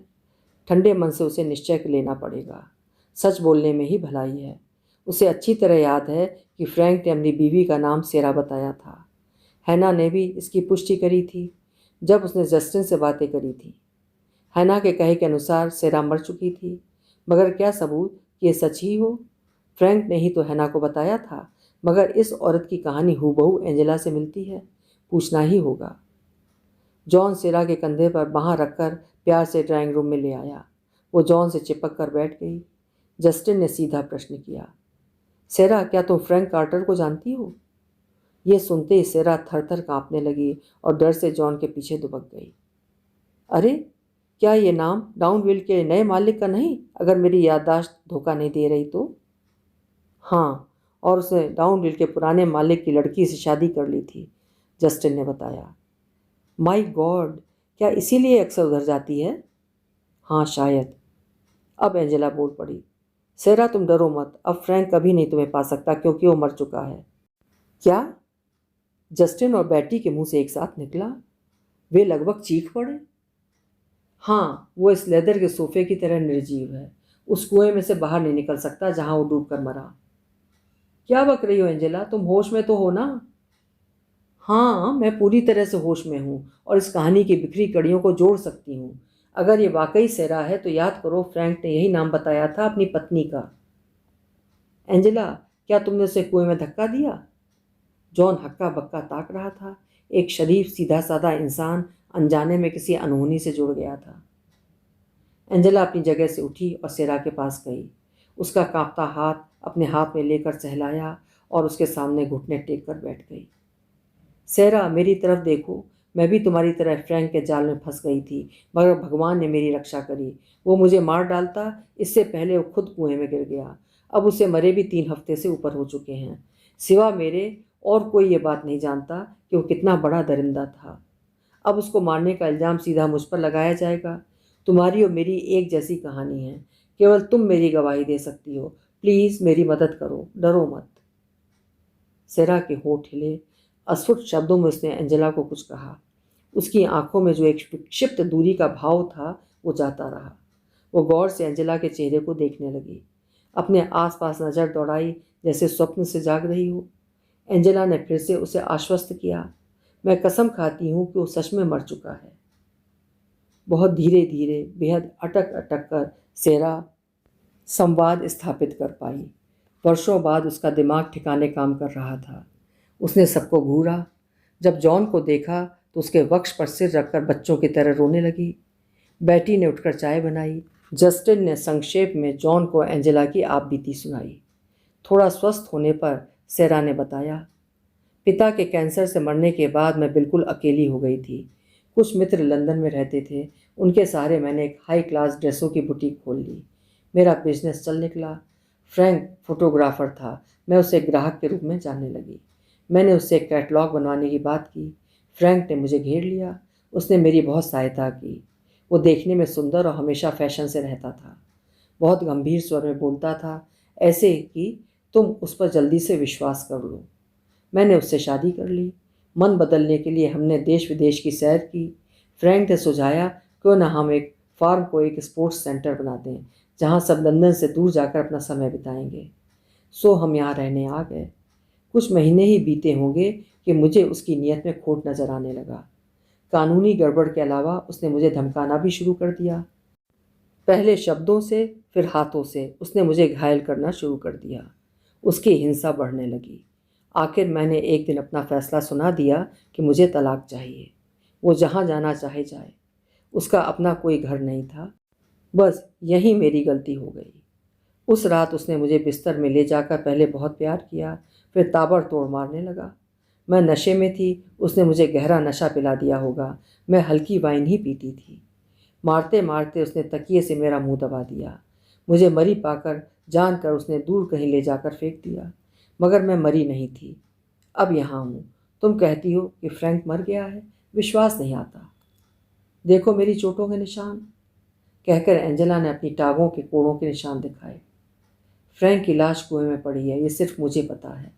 Speaker 1: ठंडे मन से उसे निश्चय लेना पड़ेगा। सच बोलने में ही भलाई है। उसे अच्छी तरह याद है कि फ्रैंक ने अपनी बीवी का नाम सेरा बताया था। हैना ने भी इसकी पुष्टि करी थी जब उसने जस्टिन से बातें करी थी। हैना के कहे के अनुसार सेरा मर चुकी थी, मगर क्या सबूत कि ये सच ही हो? फ्रैंक ने ही तो हैना को बताया था, मगर इस औरत की कहानी हूबहू एंजेला से मिलती है। पूछना ही होगा। जॉन सेरा के कंधे पर बाँह रखकर प्यार से ड्राइंग रूम में ले आया। वो जॉन से चिपक कर बैठ गई। जस्टिन ने सीधा प्रश्न किया, सेरा, क्या तुम फ्रैंक कार्टर को जानती हो? ये सुनते ही सेरा थर थर काँपने लगी और डर से जॉन के पीछे दुबक गई। अरे, क्या ये नाम डाउनविल के नए मालिक का नहीं, अगर मेरी याददाश्त धोखा नहीं दे रही तो? हाँ, और उसने डाउनविल के पुराने मालिक की लड़की से शादी कर ली थी, जस्टिन ने बताया। माय गॉड, क्या इसीलिए अक्सर उधर जाती है? हाँ, शायद। अब एंजेला बोल पड़ी, सेरा तुम डरो मत, अब फ्रैंक कभी नहीं तुम्हें पा सकता क्योंकि वो मर चुका है। क्या? जस्टिन और बैटी के मुंह से एक साथ निकला। वे लगभग चीख पड़े। हाँ, वो इस लेदर के सोफे की तरह निर्जीव है। उस कुएं में से बाहर नहीं निकल सकता जहां वो डूब कर मरा। क्या बक रही हो एंजेला, तुम होश में तो हो ना? हाँ, मैं पूरी तरह से होश में हूँ और इस कहानी की बिखरी कड़ियों को जोड़ सकती हूँ। अगर ये वाकई सेरा है तो याद करो, फ्रैंक ने यही नाम बताया था अपनी पत्नी का। एंजेला, क्या तुमने उसे कुएं में धक्का दिया? जॉन हक्का बक्का ताक रहा था। एक शरीफ सीधा साधा इंसान अनजाने में किसी अनहोनी से जुड़ गया था। एंजेला अपनी जगह से उठी और सेरा के पास गई। उसका कांपता हाथ अपने हाथ में लेकर सहलाया और उसके सामने घुटने टेक कर बैठ गई। सेरा, मेरी तरफ देखो, मैं भी तुम्हारी तरह फ्रैंक के जाल में फंस गई थी, मगर भगवान ने मेरी रक्षा करी। वो मुझे मार डालता इससे पहले वो खुद कुएं में गिर गया। अब उसे मरे भी 3 हफ्ते से ऊपर हो चुके हैं। सिवा मेरे और कोई ये बात नहीं जानता कि वो कितना बड़ा दरिंदा था। अब उसको मारने का इल्ज़ाम सीधा मुझ पर लगाया जाएगा। तुम्हारी और मेरी एक जैसी कहानी है। केवल तुम मेरी गवाही दे सकती हो। प्लीज़ मेरी मदद करो, डरो मत। सेरा के होठ हिले। अस्फुट शब्दों में उसने एंजेला को कुछ कहा। उसकी आंखों में जो एक विक्षिप्त दूरी का भाव था वो जाता रहा। वो गौर से एंजेला के चेहरे को देखने लगी, अपने आसपास नज़र दौड़ाई जैसे स्वप्न से जाग रही हो। एंजेला ने फिर से उसे आश्वस्त किया, मैं कसम खाती हूँ कि वो सच में मर चुका है। बहुत धीरे धीरे, बेहद अटक अटक कर सेरा संवाद स्थापित कर पाई। वर्षों बाद उसका दिमाग ठिकाने काम कर रहा था। उसने सबको घूरा। जब जॉन को देखा तो उसके वक्ष पर सिर रखकर बच्चों की तरह रोने लगी। बैटी ने उठकर चाय बनाई। जस्टिन ने संक्षेप में जॉन को एंजेला की आपबीती सुनाई। थोड़ा स्वस्थ होने पर सेरा ने बताया, पिता के कैंसर से मरने के बाद मैं बिल्कुल अकेली हो गई थी। कुछ मित्र लंदन में रहते थे, उनके सहारे मैंने एक हाई क्लास ड्रेसों की बुटीक खोल ली। मेरा बिजनेस चल निकला। फ्रैंक फोटोग्राफर था, मैं उसे ग्राहक के रूप में जानने लगी। मैंने उससे एक कैटलॉग बनवाने की बात की। फ्रैंक ने मुझे घेर लिया। उसने मेरी बहुत सहायता की। वो देखने में सुंदर और हमेशा फैशन से रहता था। बहुत गंभीर स्वर में बोलता था, ऐसे कि तुम उस पर जल्दी से विश्वास कर लो। मैंने उससे शादी कर ली। मन बदलने के लिए हमने देश विदेश की सैर की। फ्रैंक ने सुझाया, क्यों ना हम एक फार्म को एक स्पोर्ट्स सेंटर बना दें जहां सब लंदन से दूर जाकर अपना समय बिताएंगे। सो हम यहाँ रहने आ गए। कुछ महीने ही बीते होंगे कि मुझे उसकी नीयत में खोट नजर आने लगा। कानूनी गड़बड़ के अलावा उसने मुझे धमकाना भी शुरू कर दिया। पहले शब्दों से, फिर हाथों से उसने मुझे घायल करना शुरू कर दिया। उसकी हिंसा बढ़ने लगी। आखिर मैंने एक दिन अपना फैसला सुना दिया कि मुझे तलाक चाहिए। वो जहाँ जाना चाहे जाए। उसका अपना कोई घर नहीं था। बस यही मेरी गलती हो गई। उस रात उसने मुझे बिस्तर में ले जाकर पहले बहुत प्यार किया, फिर ताबड़तोड़ मारने लगा। मैं नशे में थी, उसने मुझे गहरा नशा पिला दिया होगा। मैं हल्की वाइन ही पीती थी। मारते मारते उसने तकिए से मेरा मुंह दबा दिया। मुझे मरी पाकर जानकर उसने दूर कहीं ले जाकर फेंक दिया, मगर मैं मरी नहीं थी। अब यहाँ हूँ। तुम कहती हो कि फ्रैंक मर गया है, विश्वास नहीं आता। देखो मेरी चोटों के निशान। कहकर एंजेला ने अपनी टांगों के कोड़ों के निशान दिखाए। फ्रैंक की लाश कुएं में पड़ी है, ये सिर्फ मुझे पता है।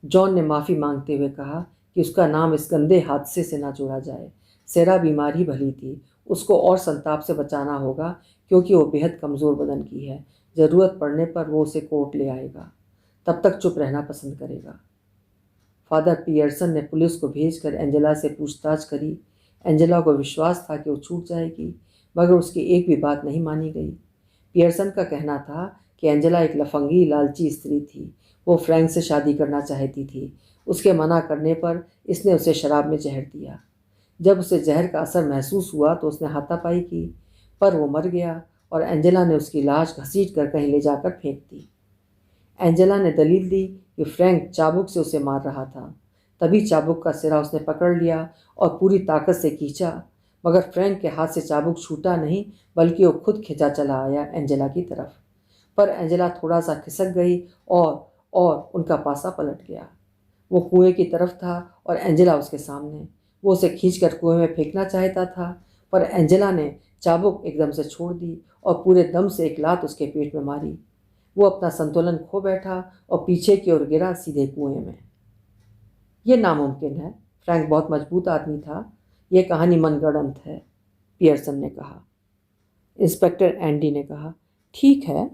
Speaker 1: जॉन ने माफ़ी मांगते हुए कहा कि उसका नाम इस गंदे हादसे से ना जोड़ा जाए। सेरा बीमार ही भली थी, उसको और संताप से बचाना होगा क्योंकि वो बेहद कमज़ोर बदन की है। ज़रूरत पड़ने पर वो उसे कोर्ट ले आएगा, तब तक चुप रहना पसंद करेगा। फादर पियर्सन ने पुलिस को भेजकर एंजेला से पूछताछ करी। एंजेला को विश्वास था कि वो छूट जाएगी, मगर उसकी एक भी बात नहीं मानी गई। पियर्सन का कहना था कि एंजेला एक लफंगी लालची स्त्री थी। वो फ्रैंक से शादी करना चाहती थी। उसके मना करने पर इसने उसे शराब में जहर दिया। जब उसे जहर का असर महसूस हुआ तो उसने हाथापाई की, पर वो मर गया और एंजेला ने उसकी लाश घसीट कर कहीं ले जाकर फेंक दी। एंजेला ने दलील दी कि फ्रैंक चाबुक से उसे मार रहा था। तभी चाबुक का सिरा उसने पकड़ लिया और पूरी ताकत से खींचा, मगर फ्रैंक के हाथ से चाबुक छूटा नहीं, बल्कि वो खुद खिंचा चला आया एंजेला की तरफ। पर एंजेला थोड़ा सा खिसक गई और उनका पासा पलट गया। वो कुएं की तरफ था और एंजेला उसके सामने। वो उसे खींचकर कुएं में फेंकना चाहता था, पर एंजेला ने चाबुक एकदम से छोड़ दी और पूरे दम से एक लात उसके पेट में मारी। वो अपना संतुलन खो बैठा और पीछे की ओर गिरा, सीधे कुएं में। यह नामुमकिन है। फ्रैंक बहुत मजबूत आदमी था। यह कहानी मनगढ़ंत है, पियर्सन ने कहा। इंस्पेक्टर एंडी ने कहा, ठीक है,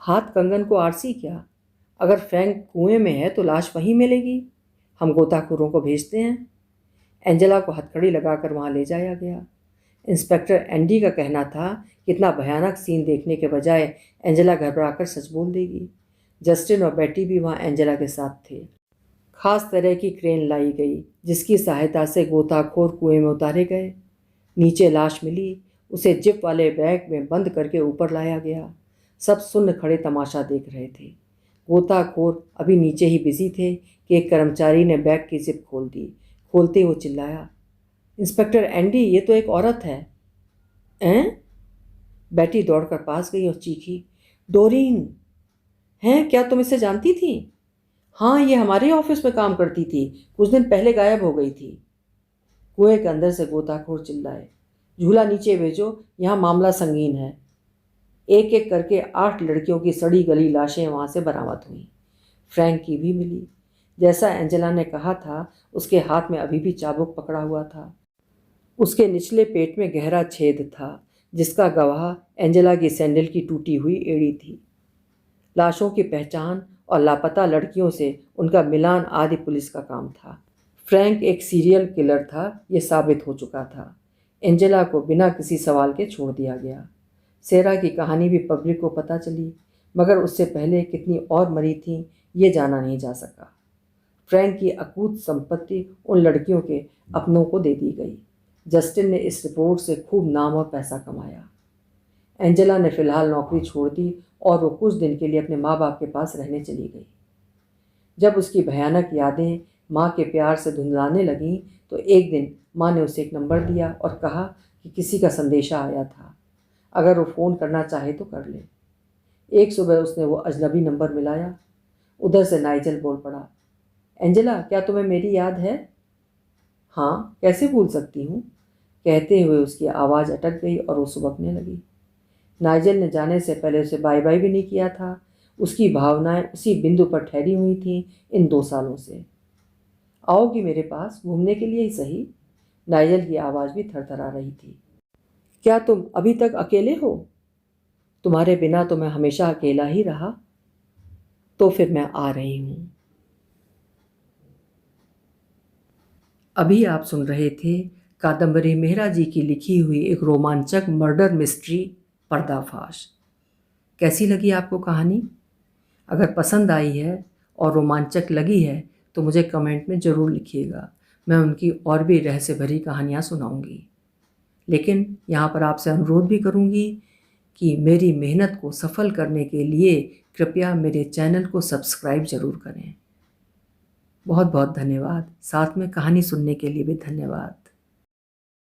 Speaker 1: हाथ कंगन को आरसी क्या? अगर फ्रैंक कुएं में है तो लाश वहीं मिलेगी। हम गोताखोरों को भेजते हैं। एंजेला को हथकड़ी लगाकर वहां ले जाया गया। इंस्पेक्टर एंडी का कहना था कि इतना भयानक सीन देखने के बजाय एंजेला घबराकर सच बोल देगी। जस्टिन और बेटी भी वहां एंजेला के साथ थे। खास तरह की क्रेन लाई गई जिसकी सहायता से गोताखोर कुएं में उतारे गए। नीचे लाश मिली। उसे जिप वाले बैग में बंद करके ऊपर लाया गया। सब सुन्न खड़े तमाशा देख रहे थे। गोताखोर अभी नीचे ही बिजी थे कि एक कर्मचारी ने बैग की जिप खोल दी। खोलते वो चिल्लाया, इंस्पेक्टर एंडी, ये तो एक औरत है। हैं? बेटी दौड़कर पास गई और चीखी, डोरीन। हैं? क्या तुम इसे जानती थी? हाँ, ये हमारे ऑफिस में काम करती थी, कुछ दिन पहले गायब हो गई थी। कुएं के अंदर से गोताखोर चिल्लाए, झूला नीचे भेजो, यहाँ मामला संगीन है। एक एक करके 8 लड़कियों की सड़ी गली लाशें वहां से बरामद हुई। फ्रैंक की भी मिली। जैसा एंजेला ने कहा था, उसके हाथ में अभी भी चाबुक पकड़ा हुआ था। उसके निचले पेट में गहरा छेद था, जिसका गवाह एंजेला की सैंडल की टूटी हुई एड़ी थी। लाशों की पहचान और लापता लड़कियों से उनका मिलान आदि पुलिस का काम था। फ्रैंक एक सीरियल किलर था, ये साबित हो चुका था। एंजेला को बिना किसी सवाल के छोड़ दिया गया। सेरा की कहानी भी पब्लिक को पता चली, मगर उससे पहले कितनी और मरी थीं ये जाना नहीं जा सका। फ्रैंक की अकूत संपत्ति उन लड़कियों के अपनों को दे दी गई। जस्टिन ने इस रिपोर्ट से खूब नाम और पैसा कमाया। एंजेला ने फिलहाल नौकरी छोड़ दी और वो कुछ दिन के लिए अपने माँ बाप के पास रहने चली गई। जब उसकी भयानक यादें माँ के प्यार से धुंधलाने लगीं तो एक दिन माँ ने उसे एक नंबर दिया और कहा कि किसी का संदेशा आया था, अगर वो फ़ोन करना चाहे तो कर ले। एक सुबह उसने वो अजनबी नंबर मिलाया। उधर से नाइजल बोल पड़ा, एंजेला, क्या तुम्हें मेरी याद है? हाँ, कैसे भूल सकती हूँ, कहते हुए उसकी आवाज़ अटक गई और वो सुबकने लगी। नाइजल ने जाने से पहले उसे बाय बाय भी नहीं किया था। उसकी भावनाएं उसी बिंदु पर ठहरी हुई थीं इन 2 सालों से। आओगी मेरे पास घूमने के लिए ही सही? नाइजल की आवाज़ भी थरथरा रही थी। क्या तुम अभी तक अकेले हो? तुम्हारे बिना तो मैं हमेशा अकेला ही रहा। तो फिर मैं आ रही हूँ। अभी आप सुन रहे थे कादम्बरी मेहरा जी की लिखी हुई एक रोमांचक मर्डर मिस्ट्री पर्दाफाश। कैसी लगी आपको कहानी? अगर पसंद आई है और रोमांचक लगी है तो मुझे कमेंट में ज़रूर लिखिएगा। मैं उनकी और भी रहस्य भरी कहानियाँ सुनाऊंगी। लेकिन यहाँ पर आपसे अनुरोध भी करूँगी कि मेरी मेहनत को सफल करने के लिए कृपया मेरे चैनल को सब्सक्राइब ज़रूर करें। बहुत बहुत धन्यवाद। साथ में कहानी सुनने के लिए भी धन्यवाद।